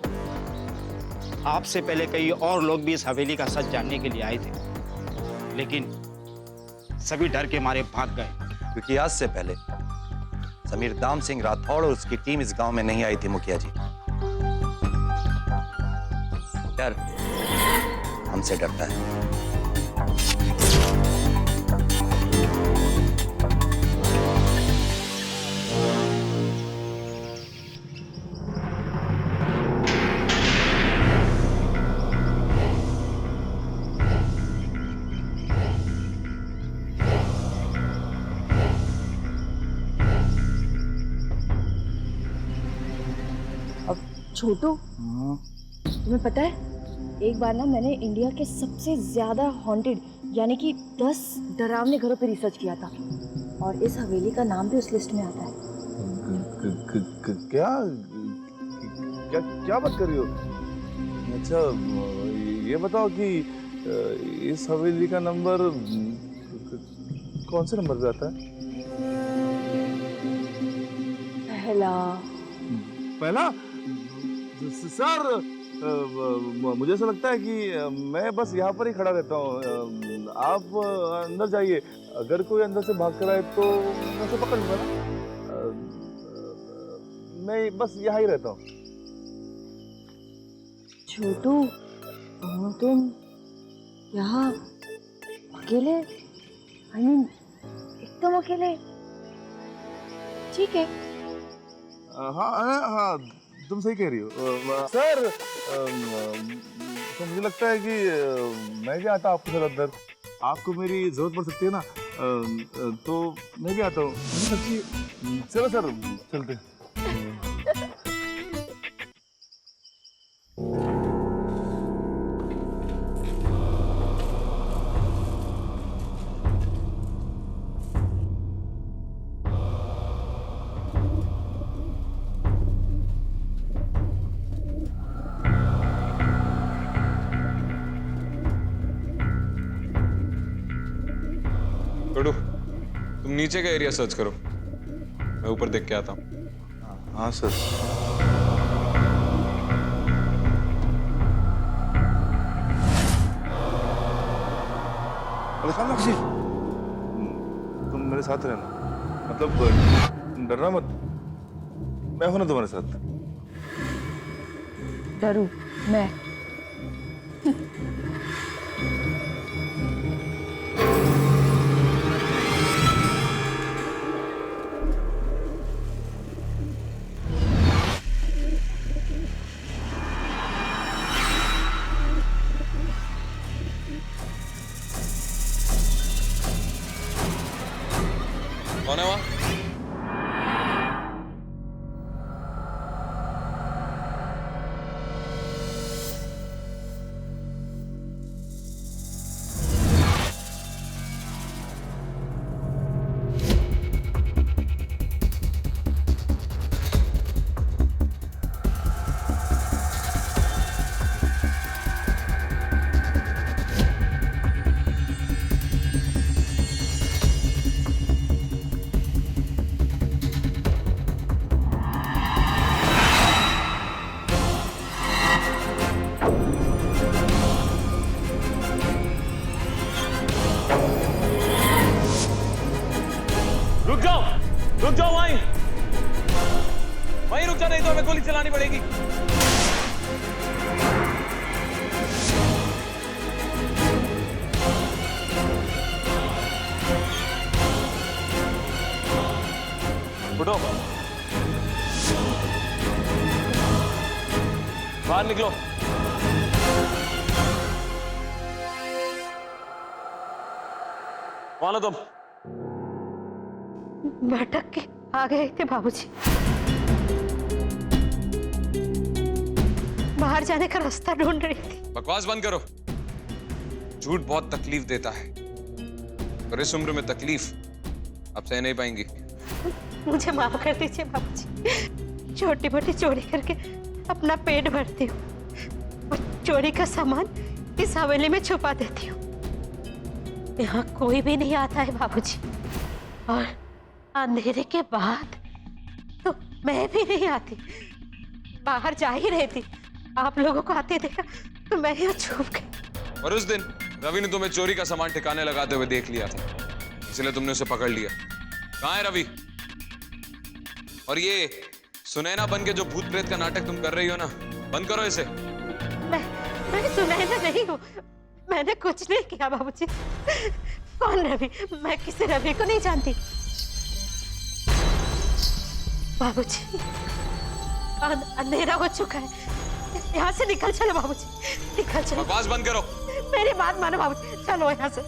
आपसे पहले कई और लोग भी इस हवेली का सच जानने के लिए आए थे, लेकिन सभी डर के मारे भाग गए। क्योंकि आज से पहले समीर दाम सिंह राठौड़ और उसकी टीम इस गांव में नहीं आई थी। मुखिया जी, डर हमसे डरता है। छोटू, तुम्हें पता है एक बार ना मैंने इंडिया के सबसे ज्यादा हॉन्टेड यानी कि 10 डरावने घरों पे रिसर्च किया था और इस हवेली का नाम भी उस लिस्ट में आता है। क्या क्या क्या बात कर रही हो? अच्छा, ये बताओ कि इस हवेली का नंबर कौन से नंबर पे आता है? पहला। पहला? सर मुझे ऐसा लगता है कि मैं बस यहाँ पर ही खड़ा रहता हूँ। आप अंदर जाइए, अगर कोई अंदर से भाग कर आए तो मैं उसे पकड़ लूंगा ना। मैं बस यहाँ ही रहता हूँ। छोटू, तुम यहाँ अकेले? I mean, एकदम अकेले? ठीक है। हाँ, तुम सही कह रही हो। सर, तो मुझे लगता है कि मैं भी आता आपके साथ अंदर। आपको मेरी जरूरत पड़ सकती है ना, तो मैं भी आता हूँ। सच्ची, चलो सर, चलते हैं। छोटू, तुम नीचे का एरिया सर्च करो, मैं ऊपर देख के आता हूँ। हाँ सर। मीनाक्षी, तुम मेरे साथ रहना, मतलब डरना मत, मैं हूं ना तुम्हारे साथ। डरू मैं? कौन है वहाँ? रुक जाओ वहीं रुक जा, नहीं तो हमें गोली चलानी पड़ेगी। उठो, बाहर निकलो। कौन हो तुम? भटक के आ गए थे बाबूजी, बाहर जाने का रास्ता ढूंढ रही थी। बकवास बंद करो, झूठ बहुत तकलीफ देता है और इस उम्र में तकलीफ आप सह नहीं पाएंगी। मुझे माफ कर दीजिए बाबूजी, छोटी मोटी चोरी करके अपना पेट भरती हूँ और चोरी का सामान इस हवेली में छुपा देती हूँ। यहाँ कोई भी नहीं आता है बाबूजी, और अंधेरे के बाद तो मैं भी नहीं आती, बाहर जा ही रही थी, आप लोगों को आते देखा तो मैं यहाँ छुप गई। और उस दिन रवि ने तुम्हें चोरी का सामान ठिकाने लगाते हुए देख लिया था, इसलिए तुमने उसे पकड़ लिया। कहाँ है रवि? और ये सुनैना बन के जो भूत प्रेत का नाटक तुम कर रही हो ना, बंद करो इसे। मैं सुनैना नहीं हूँ, मैंने कुछ नहीं किया बाबूजी। कौन रवि? मैं किसी रवि को नहीं जानती बाबूजी। अंधेरा हो चुका है, यहाँ से निकल चलो बाबूजी, निकल चलो। बकवास बंद करो, मेरी बात मानो बाबूजी, चलो यहाँ से।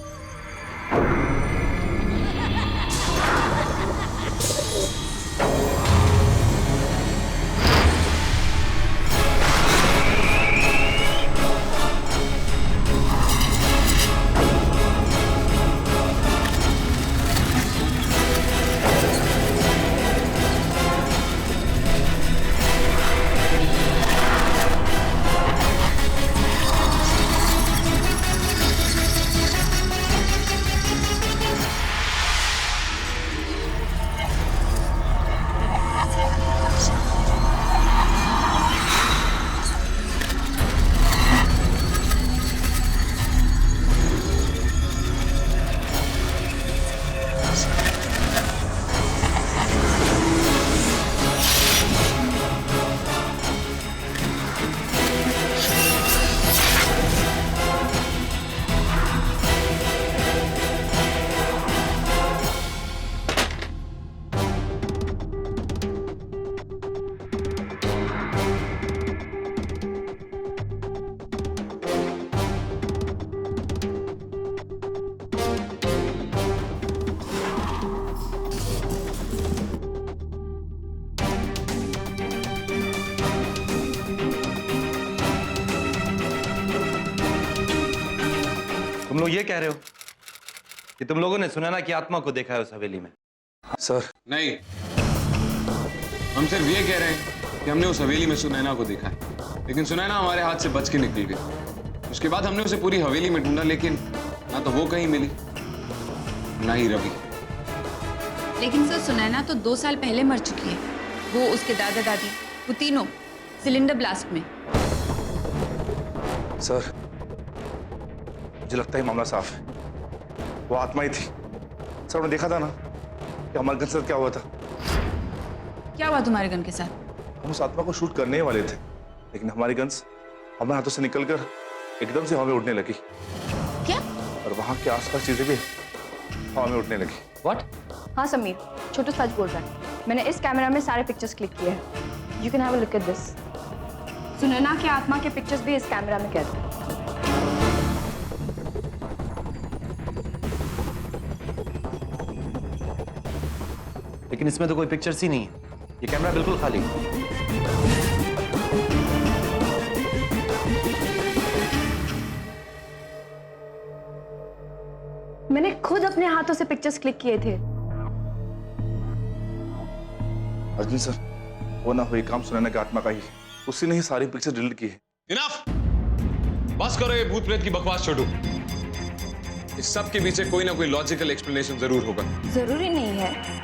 लोग ये कह रहे हो कि तुम लोगों ने सुनैना की आत्मा को देखा है उस हवेली में? सर नहीं, हम सिर्फ ये कह रहे हैं कि हमने उस हवेली में सुनैना को देखा है, लेकिन सुनैना हमारे हाथ से बच के निकल गई। उसके बाद हमने उसे पूरी हवेली में ढूंढा, लेकिन ना तो वो कहीं मिली, ना ही रवि। लेकिन सर सुनैना तो 2 साल पहले मर चुकी है। वो, उसके दादा दादी, वो तीनों सिलेंडर ब्लास्ट में। सर मुझे लगता है मामला साफ है, वो आत्मा ही थी। सर उन्होंने देखा था ना कि हमारे गन के साथ क्या हुआ था। क्या हुआ तुम्हारे गन के साथ? हम उस आत्मा को शूट करने ही वाले थे, लेकिन हमारी गन्स हमारे हाथों से निकलकर एकदम से हवा में उड़ने लगी। क्या? और वहां के आसपास चीजें भी हवा में उड़ने लगी। What? हाँ समीर, छोटू सच बोल रहा है। मैंने इस कैमरा में सारे पिक्चर्स क्लिक किए हैं। You can have a look at this. Sunaina की आत्मा के पिक्चर्स भी इस कैमरा में कैद हैं। लेकिन इसमें तो कोई पिक्चर्स ही नहीं है, ये कैमरा बिल्कुल खाली है। मैंने खुद अपने हाथों से पिक्चर्स क्लिक किए थे। अर्जुन सर, वो ना हुई काम सुनैना की आत्मा का ही, उसी ने ही सारी पिक्चर डिलीट की है। इनफ! बस करो ये भूत प्रेत की बकवास छोड़ो। इस सब के पीछे कोई ना कोई लॉजिकल एक्सप्लेनेशन जरूर होगा। जरूरी नहीं है।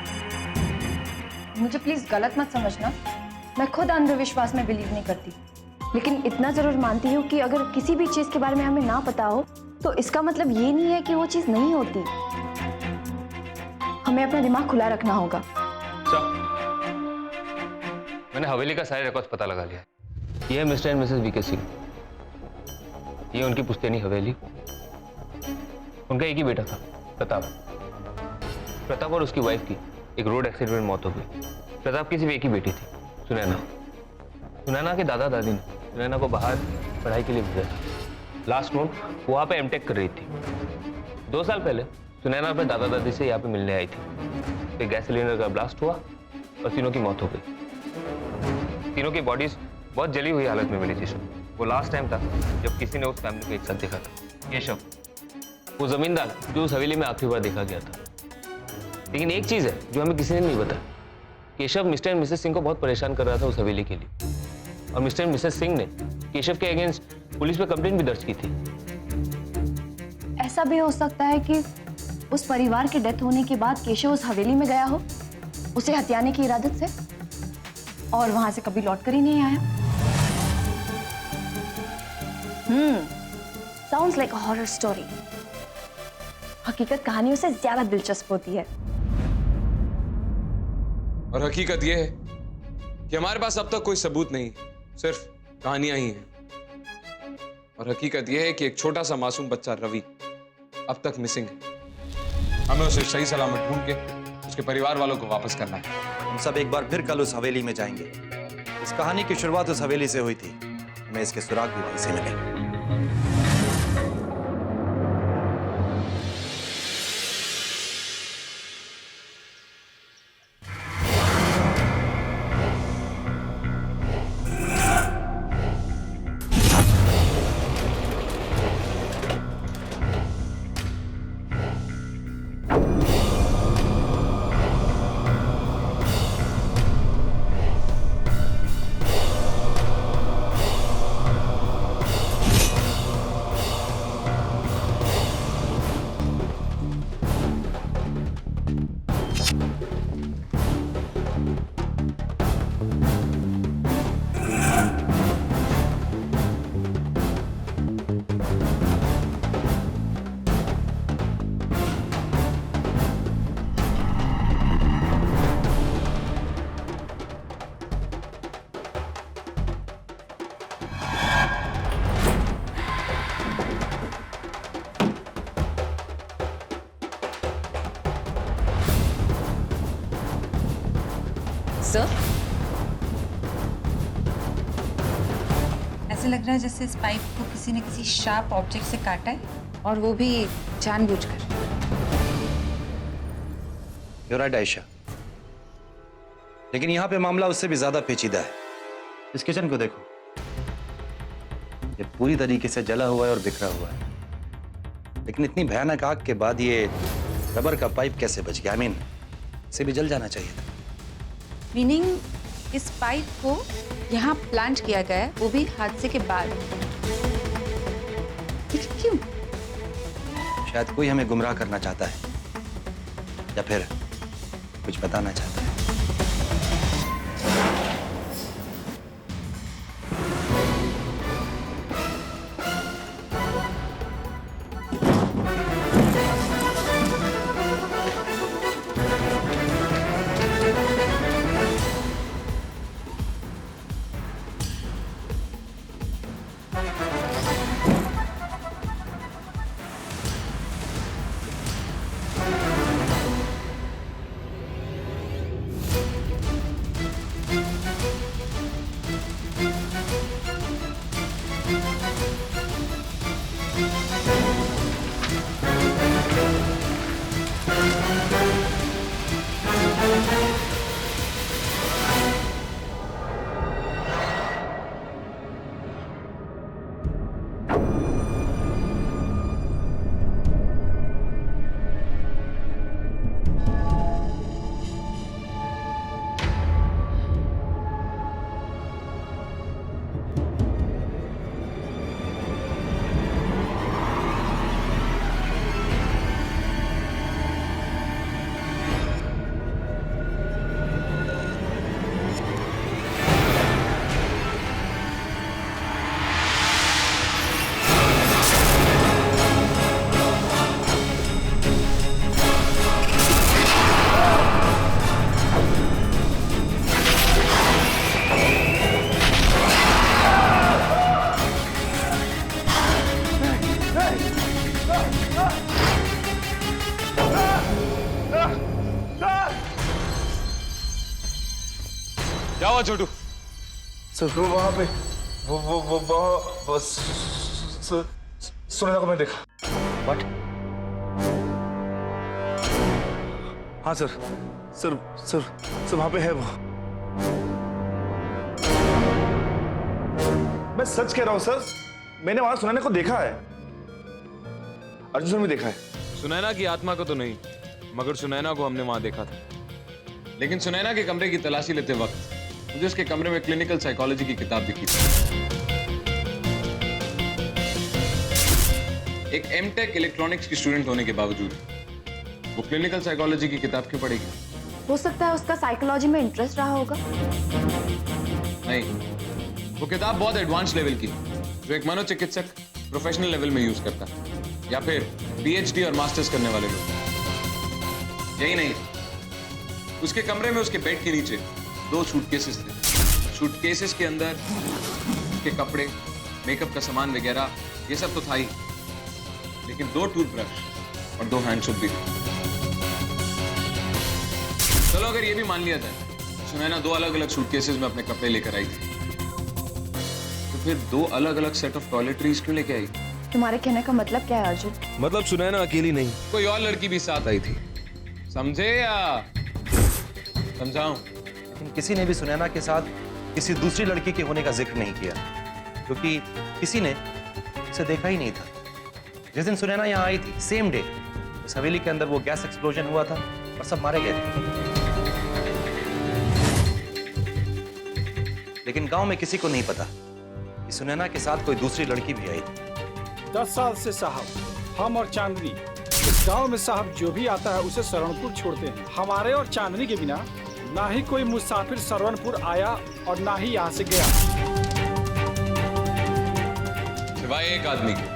मुझे प्लीज गलत मत समझना, मैं खुद अंधविश्वास में बिलीव नहीं करती, लेकिन इतना जरूर मानती हूँ कि अगर किसी भी चीज के बारे में हमें ना पता हो तो इसका मतलब ये नहीं है कि वो चीज नहीं होती। हमें अपना दिमाग खुला रखना होगा। मैंने हवेली का सारे रिकॉर्ड्स पता लगा लिया। ये है mister and missus VK Singh, ये उनकी पुश्तैनी हवेली। उनका एक ही बेटा था, प्रताप। प्रताप और उसकी वाइफ की एक रोड एक्सीडेंट में मौत हो गई। प्रताप की सिर्फ एक ही बेटी थी, सुनैना। सुनैना के दादा दादी ने सुनैना को बाहर पढ़ाई के लिए भेजा था। लास्ट मंथ वो वहाँ पे एमटेक कर रही थी। 2 साल पहले सुनैना अपने दादा दादी से यहाँ पे मिलने आई थी। फिर गैस सिलेंडर का ब्लास्ट हुआ और तीनों की मौत हो गई। तीनों की बॉडीज बहुत जली हुई हालत में मिली थी। वो लास्ट टाइम था जब किसी ने उस फैमिली को एक साथ देखा था। केशव, वो जमींदार जो उस हवेली में आखिरी बार देखा गया था। लेकिन एक चीज है जो हमें किसी ने नहीं बताया। Keshav mister and Mrs Singh को बहुत परेशान कर रहा था उस हवेली के लिए, और मिस्टर एंड मिसेस सिंह ने केशव के अगेंस्ट पुलिस पे कंप्लेंट भी दर्ज की थी। ऐसा भी हो सकता है कि उस परिवार की डेथ होने के बाद केशव उस हवेली में गया हो उसे हत्याने की इरादत से, और वहां से कभी लौट कर ही नहीं आया। Sounds like a horror story. हकीकत कहानियों से ज्यादा दिलचस्प होती है। और हकीकत यह है कि हमारे पास अब तक कोई सबूत नहीं, सिर्फ कहानियां ही हैं। और हकीकत यह है कि एक छोटा सा मासूम बच्चा रवि अब तक मिसिंग है। हमें उसे सही सलामत ढूंढ के उसके परिवार वालों को वापस करना है। हम सब एक बार फिर कल उस हवेली में जाएंगे। इस कहानी की शुरुआत उस हवेली से हुई थी, हमें इसके सुराग भी वहीं से मिले। सर, ऐसे लग रहा है जैसे इस पाइप को किसी ने किसी शार्प ऑब्जेक्ट से काटा है, और वो भी जानबूझकर। You're right, Ayesha. लेकिन यहाँ पे मामला उससे भी ज्यादा पेचीदा है। इस किचन को देखो, ये पूरी तरीके से जला हुआ है और बिखरा हुआ है। लेकिन इतनी भयानक आग के बाद ये रबर का पाइप कैसे बच गया? I mean, इसे भी जल जाना चाहिए था। मीनिंग इस पाइप को यहाँ प्लांट किया गया है, वो भी हादसे के बाद। लेकिन क्यों? शायद कोई हमें गुमराह करना चाहता है या फिर कुछ बताना चाहता है। क्या हुआ छोटू? सर वो वहां पे वो सुनैना को मैं देखा। What? हाँ सर सर सर सर वहां पे है वो। मैं सच कह रहा हूँ सर, मैंने वहां सुनैना को देखा है। अर्जुन सर भी देखा है। सुनैना की आत्मा को तो नहीं, मगर सुनैना को हमने वहां देखा था। लेकिन सुनैना के कमरे की तलाशी लेते वक्त मुझे उसके कमरे में क्लिनिकल साइकोलॉजी की किताब दिखी थी। एक एमटेक इलेक्ट्रॉनिक्स की स्टूडेंट होने के बावजूद वो क्लिनिकल साइकोलॉजी की किताब क्यों पढ़ेगी? हो सकता है उसका साइकोलॉजी में इंटरेस्ट रहा होगा। नहीं, वो किताब बहुत एडवांस लेवल की, जो एक मनोचिकित्सक प्रोफेशनल लेवल में यूज करता है, या फिर पीएचडी और मास्टर्स करने वाले लोग। यही नहीं, उसके कमरे में उसके बेड के नीचे 2 सूटकेसेस थे। सूटकेसेस के अंदर उसके कपड़े, मेकअप का सामान वगैरह ये सब तो था ही, लेकिन 2 टूथब्रश और 2 हैंड सोप भी थे। चलो अगर ये भी मान लिया जाए सुनैना 2 अलग अलग सूटकेसेस में अपने कपड़े लेकर आई थी, तो फिर 2 अलग अलग सेट ऑफ टॉयलेटरीज क्यों लेके आई? तुम्हारे कहने का मतलब क्या है अर्जुन? मतलब सुनैना अकेली नहीं, कोई और लड़की भी साथ आई थी। समझे या समझाऊं? लेकिन किसी ने भी सुनैना के साथ किसी दूसरी लड़की के होने का जिक्र नहीं किया, क्योंकि किसी ने उसे देखा ही नहीं था। जिस दिन सुनैना यहाँ आई थी, सेम डे, इस हवेली के अंदर वो गैस एक्सप्लोजन हुआ था और सब मारे गए थे। लेकिन गांव में किसी को नहीं पता कि सुनैना के साथ कोई दूसरी लड़की भी आई थी। 10 साल से साहब हम और चांदनी इस गांव में साहब जो भी आता है उसे सरणपुर छोड़ते हैं। हमारे और चांदनी के बिना ना ही कोई मुसाफिर सरणपुर आया और ना ही यहाँ से गया, सिवाय एक आदमी के।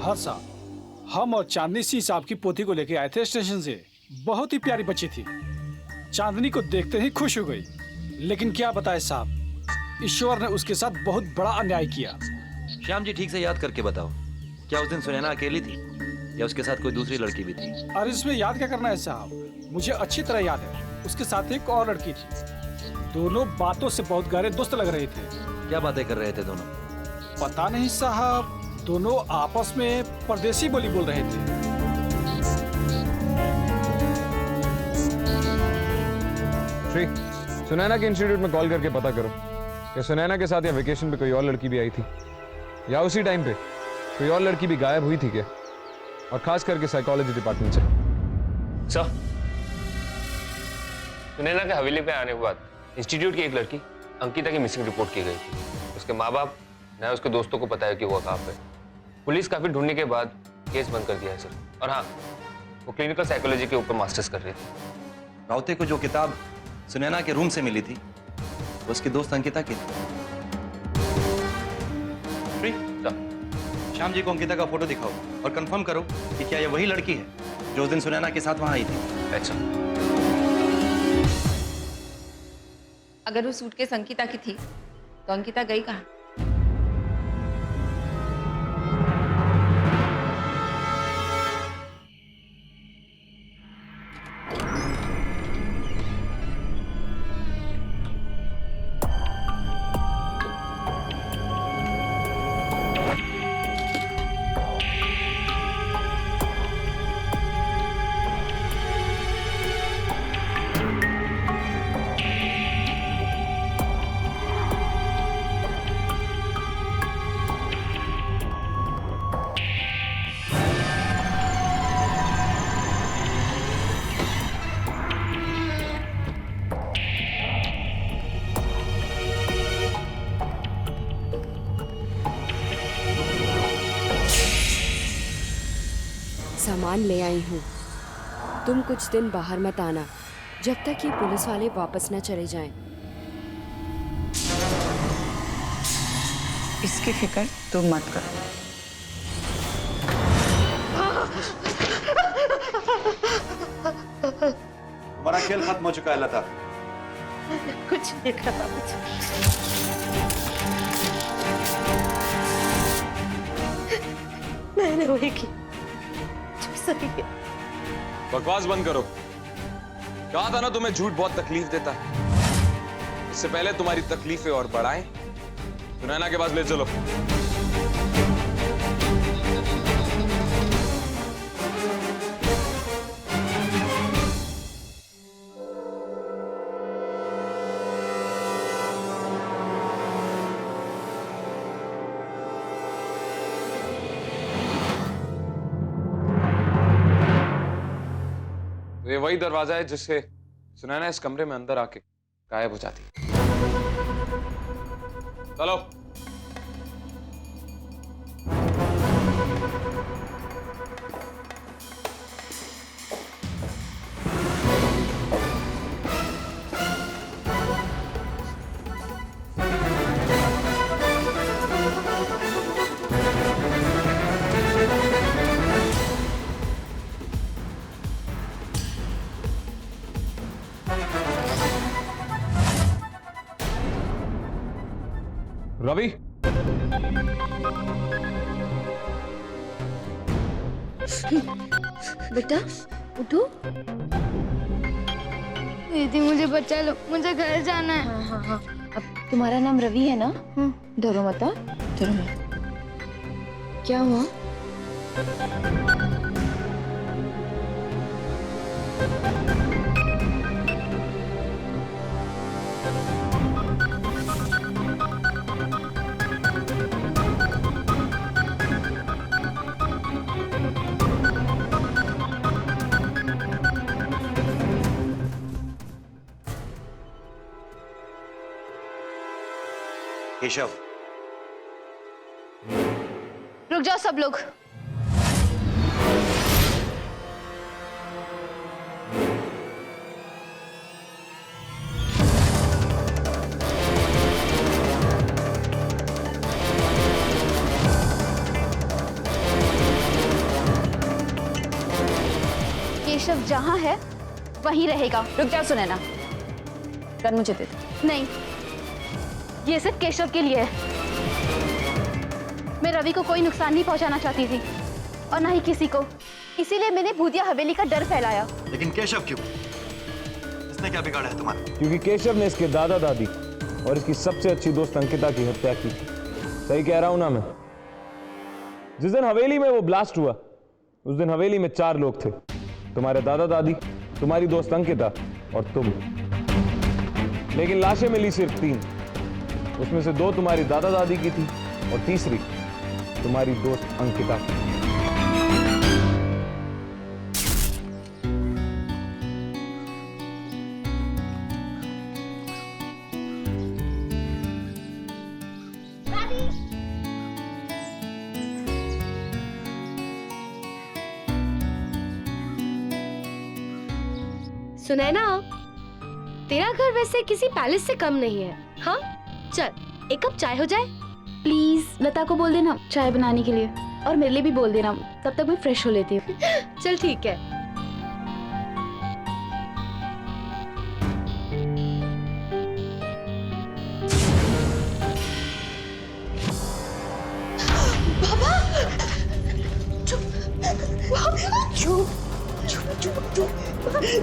हाँ साहब, हम और चांदनी सी साहब की पोती को लेके आए थे स्टेशन से। बहुत ही प्यारी बच्ची थी, चांदनी को देखते ही खुश हो गई। लेकिन क्या बताए साहब, ईश्वर ने उसके साथ बहुत बड़ा अन्याय किया। श्याम जी ठीक से याद करके बताओ, क्या उस दिन सुनैना अकेली थी या उसके साथ कोई दूसरी लड़की भी थी? अरे इसमें याद क्या करना है साहब, मुझे अच्छी तरह याद है। उसके साथ एक और लड़की थी, दोनों बातों से बहुत गहरे दोस्त लग रहे थे। क्या बातें कर रहे थे दोनों? पता नहीं साहब, दोनों आपस में परदेसी बोली बोल रहे थे। श्री, सुनैना के इंस्टीट्यूट में कॉल करके पता करो क्या सुनैना के साथ या वेकेशन पे कोई और लड़की भी आई थी, या उसी टाइम पे कोई और लड़की भी गायब हुई थी क्या? और खास करके साइकोलॉजी डिपार्टमेंट से। सर, सुनैना के हवेली पे आने के बाद इंस्टीट्यूट की एक लड़की अंकिता की मिसिंग रिपोर्ट की गई थी। उसके माँ बाप न उसके दोस्तों को पता है कि वो कहाँ पे। पुलिस काफी ढूंढने के बाद केस बंद कर दिया है सर। और हाँ, वो क्लिनिकल साइकोलॉजी के ऊपर मास्टर्स कर रही थी। राउते को जो किताब सुनैना के रूम से मिली थी वो उसकी दोस्त अंकिता की थी। श्याम जी को अंकिता का फोटो दिखाओ और कंफर्म करो कि क्या ये वही लड़की है जो उस दिन सुनैना के साथ वहां आई थी। अच्छा। अगर वो सूटकेस अंकिता की थी तो अंकिता गई कहाँ? सामान ले आई हूँ। तुम कुछ दिन बाहर मत आना जब तक ये पुलिस वाले वापस न चले जाएं। इसकी फिक्र तुम मत करो। तुम्हारा खेल खत्म हो चुका है लता। कुछ नहीं कहा बाबूजी। मैंने वही की सही है। बकवास बंद करो। कहा था ना तुम्हें झूठ बहुत तकलीफ देता है। इससे पहले तुम्हारी तकलीफें और बढ़ाएं, सुनैना के पास ले चलो। ये वही दरवाजा है जिससे सुनैना इस कमरे में अंदर आके गायब हो जाती है। चलो। रवि, बेटा उठो। दीदी मुझे बचा लो, मुझे घर जाना है। हाँ हाँ हाँ। अब तुम्हारा नाम रवि है ना? डरो मत। डरो मत। क्या हुआ? केशव, रुक जाओ सब लोग। केशव जहां है वहीं रहेगा। रुक जाओ सुनैना, गन मुझे दे दो। नहीं, ये सिर्फ केशव के लिए है। मैं रवि को कोई नुकसान नहीं पहुंचाना चाहती थी और ना ही किसी को, इसीलिए मैंने भूतिया हवेली का डर फैलाया। लेकिन केशव क्यों? इसने क्या बिगाड़ा है तुम्हारा? क्योंकि केशव ने इसके दादा दादी और इसकी सबसे अच्छी दोस्त अंकिता की हत्या की थी। सही कह रहा हूं ना मैं? जिस दिन हवेली में वो ब्लास्ट हुआ उस दिन हवेली में 4 लोग थे। तुम्हारे दादा दादी, तुम्हारी दोस्त अंकिता और तुम। लेकिन लाशें मिली सिर्फ 3। उसमें से 2 तुम्हारी दादा दादी की थी और तीसरी तुम्हारी दोस्त अंकिता की। सुनैना, तेरा घर वैसे किसी पैलेस से कम नहीं है। हाँ चल, एक कप चाय हो जाए। प्लीज लता को बोल देना चाय बनाने के लिए, और मेरे लिए भी बोल देना, तब तक मैं फ्रेश हो लेती हूँ। चल ठीक है। बाबा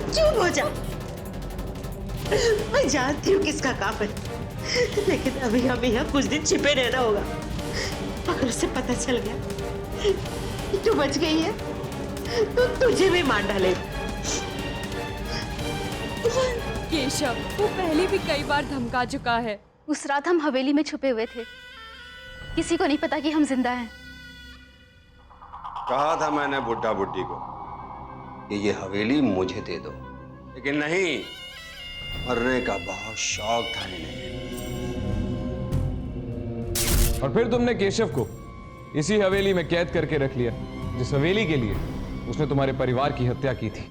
चुप हो जा। मैं जानती हूँ किसका काम है, लेकिन अभी हमें यहाँ कुछ दिन छिपे रहना होगा। अगर उसे पता चल गया कि तू बच गई है तो तुझे भी मार डालेगा। केशव, वो पहले भी कई बार धमका चुका है। उस रात हम हवेली में छुपे हुए थे, किसी को नहीं पता कि हम जिंदा हैं। कहा था मैंने बुड्ढा बुड्ढी को कि ये हवेली मुझे दे दो, लेकिन नहीं, मरने का बहुत शौक था इन्हें। और फिर तुमने केशव को इसी हवेली में कैद करके रख लिया, जिस हवेली के लिए उसने तुम्हारे परिवार की हत्या की थी।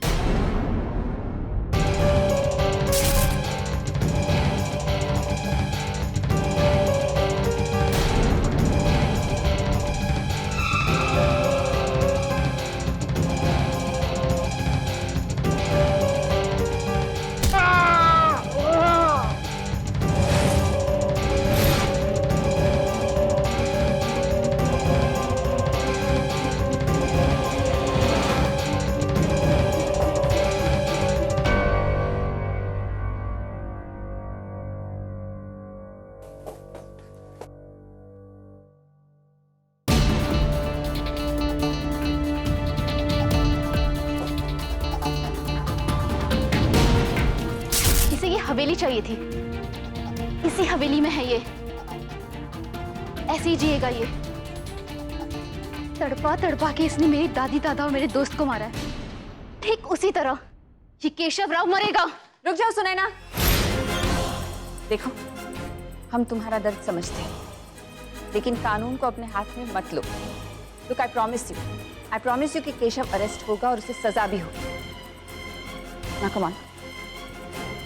हवेली चाहिए थी, इसी हवेली में है ये, ऐसे ही जिएगा ये। तड़पा तड़पा के इसने मेरी दादी दादा और मेरे दोस्त को मारा है, ठीक उसी तरह ये केशव राव मरेगा। रुक जाओ सुनैना, देखो हम तुम्हारा दर्द समझते हैं, लेकिन कानून को अपने हाथ में मत लो। लुक, आई प्रॉमिस यू कि केशव अरेस्ट होगा और उसे सजा भी होगी। ना come on,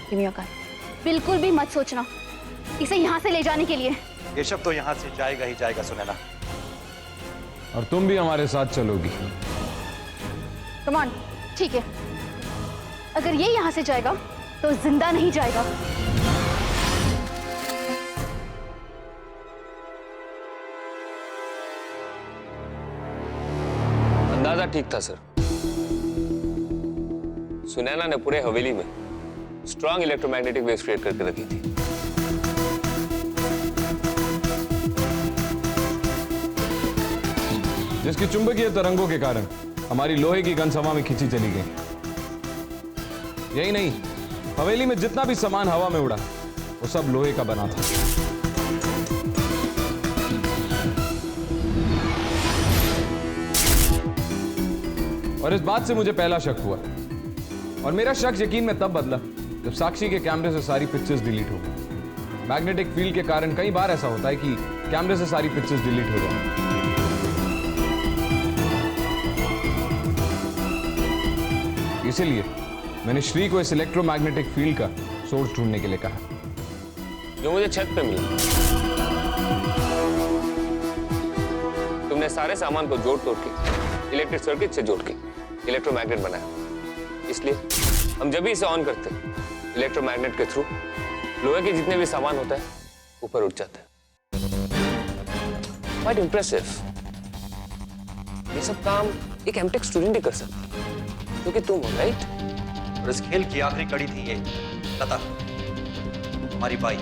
give me your card. बिल्कुल भी मत सोचना इसे यहाँ से ले जाने के लिए। केशव तो यहाँ से जाएगा ही जाएगा सुनैना, और तुम भी हमारे साथ चलोगी। कम ऑन, ठीक है, अगर ये यहाँ से जाएगा तो जिंदा नहीं जाएगा। अंदाजा ठीक था सर। सुनैना ने पूरे हवेली में स्ट्रॉन्ग इलेक्ट्रोमैग्नेटिक वेव्स क्रिएट करके रखी थी। जिसकी चुंबकीय तरंगों के कारण हमारी लोहे की गन्स हवा में खींची चली गई। यही नहीं, हवेली में जितना भी सामान हवा में उड़ा वो सब लोहे का बना था। और इस बात से मुझे पहला शक हुआ, और मेरा शक यकीन में तब बदला जब साक्षी के कैमरे से सारी पिक्चर्स डिलीट हो गई। मैग्नेटिक फील्ड के कारण कई बार ऐसा होता है कि कैमरे से सारी पिक्चर्स डिलीट हो जाए। इसीलिए मैंने श्री को इस इलेक्ट्रोमैग्नेटिक फील्ड का सोर्स ढूंढने के लिए कहा, जो मुझे छत पे मिला। तुमने सारे सामान को जोड़ तोड़ के इलेक्ट्रिक सर्किट से जोड़ के इलेक्ट्रोमैग्नेट बनाया। इसलिए हम जब भी इसे ऑन करते हैं, इलेक्ट्रोमैग्नेट के थ्रू लोहे के जितने भी सामान होता है ऊपर उठ जाता है। Quite impressive. ये सब काम एक एमटेक स्टूडेंट ही कर सकता है, क्योंकि तुम हो, राइट? और इस खेल की आखिरी कड़ी थी ये लता, हमारी बाई,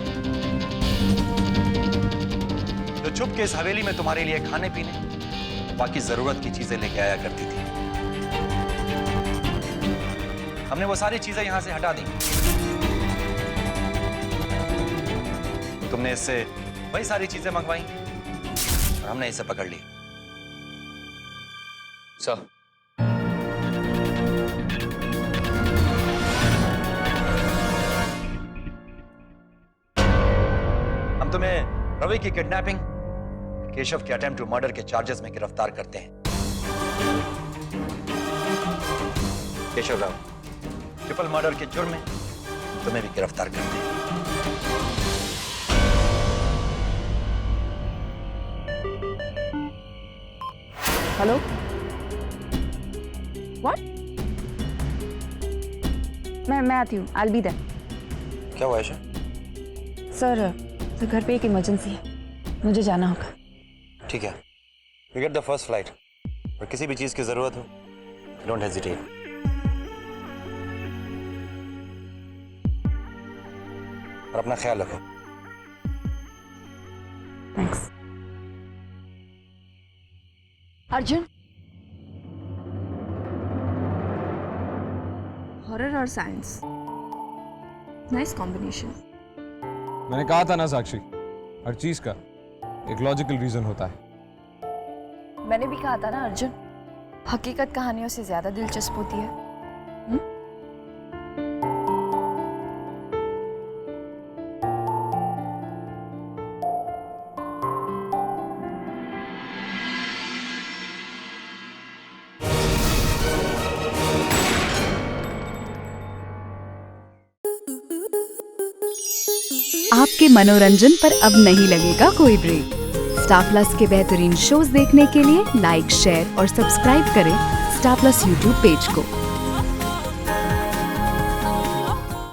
जो छुप के इस हवेली में तुम्हारे लिए खाने पीने बाकी जरूरत की चीजें लेके आया करती थी। हमने वो सारी चीजें यहां से हटा दी। तुमने इससे वही सारी चीजें मंगवाई और हमने इसे पकड़ लिया। सर, हम तुम्हें रवि की किडनैपिंग, केशव के अटेम्प्ट टू मर्डर के चार्जेस में गिरफ्तार करते हैं। केशव राव, ट्रिपल मर्डर के जुर्म में तुम्हें भी गिरफ्तार करते हैं। Hello, what? मैं आती हूँ, आई विल बी देयर। क्या हुआ आयशा? सर घर पे एक इमरजेंसी है, मुझे जाना होगा। ठीक है, you get the first flight. और किसी भी चीज की जरूरत हो, डोंट हेजिटेट। और अपना ख्याल रखो। थैंक्स। अर्जुन, हॉरर और साइंस, नाइस कॉम्बिनेशन। मैंने कहा था ना साक्षी, हर चीज का एक लॉजिकल रीजन होता है। मैंने भी कहा था ना अर्जुन, हकीकत कहानियों से ज्यादा दिलचस्प होती है। आपके मनोरंजन पर अब नहीं लगेगा कोई ब्रेक। स्टार प्लस के बेहतरीन शोज देखने के लिए लाइक, शेयर और सब्सक्राइब करें स्टार प्लस यूट्यूब पेज को।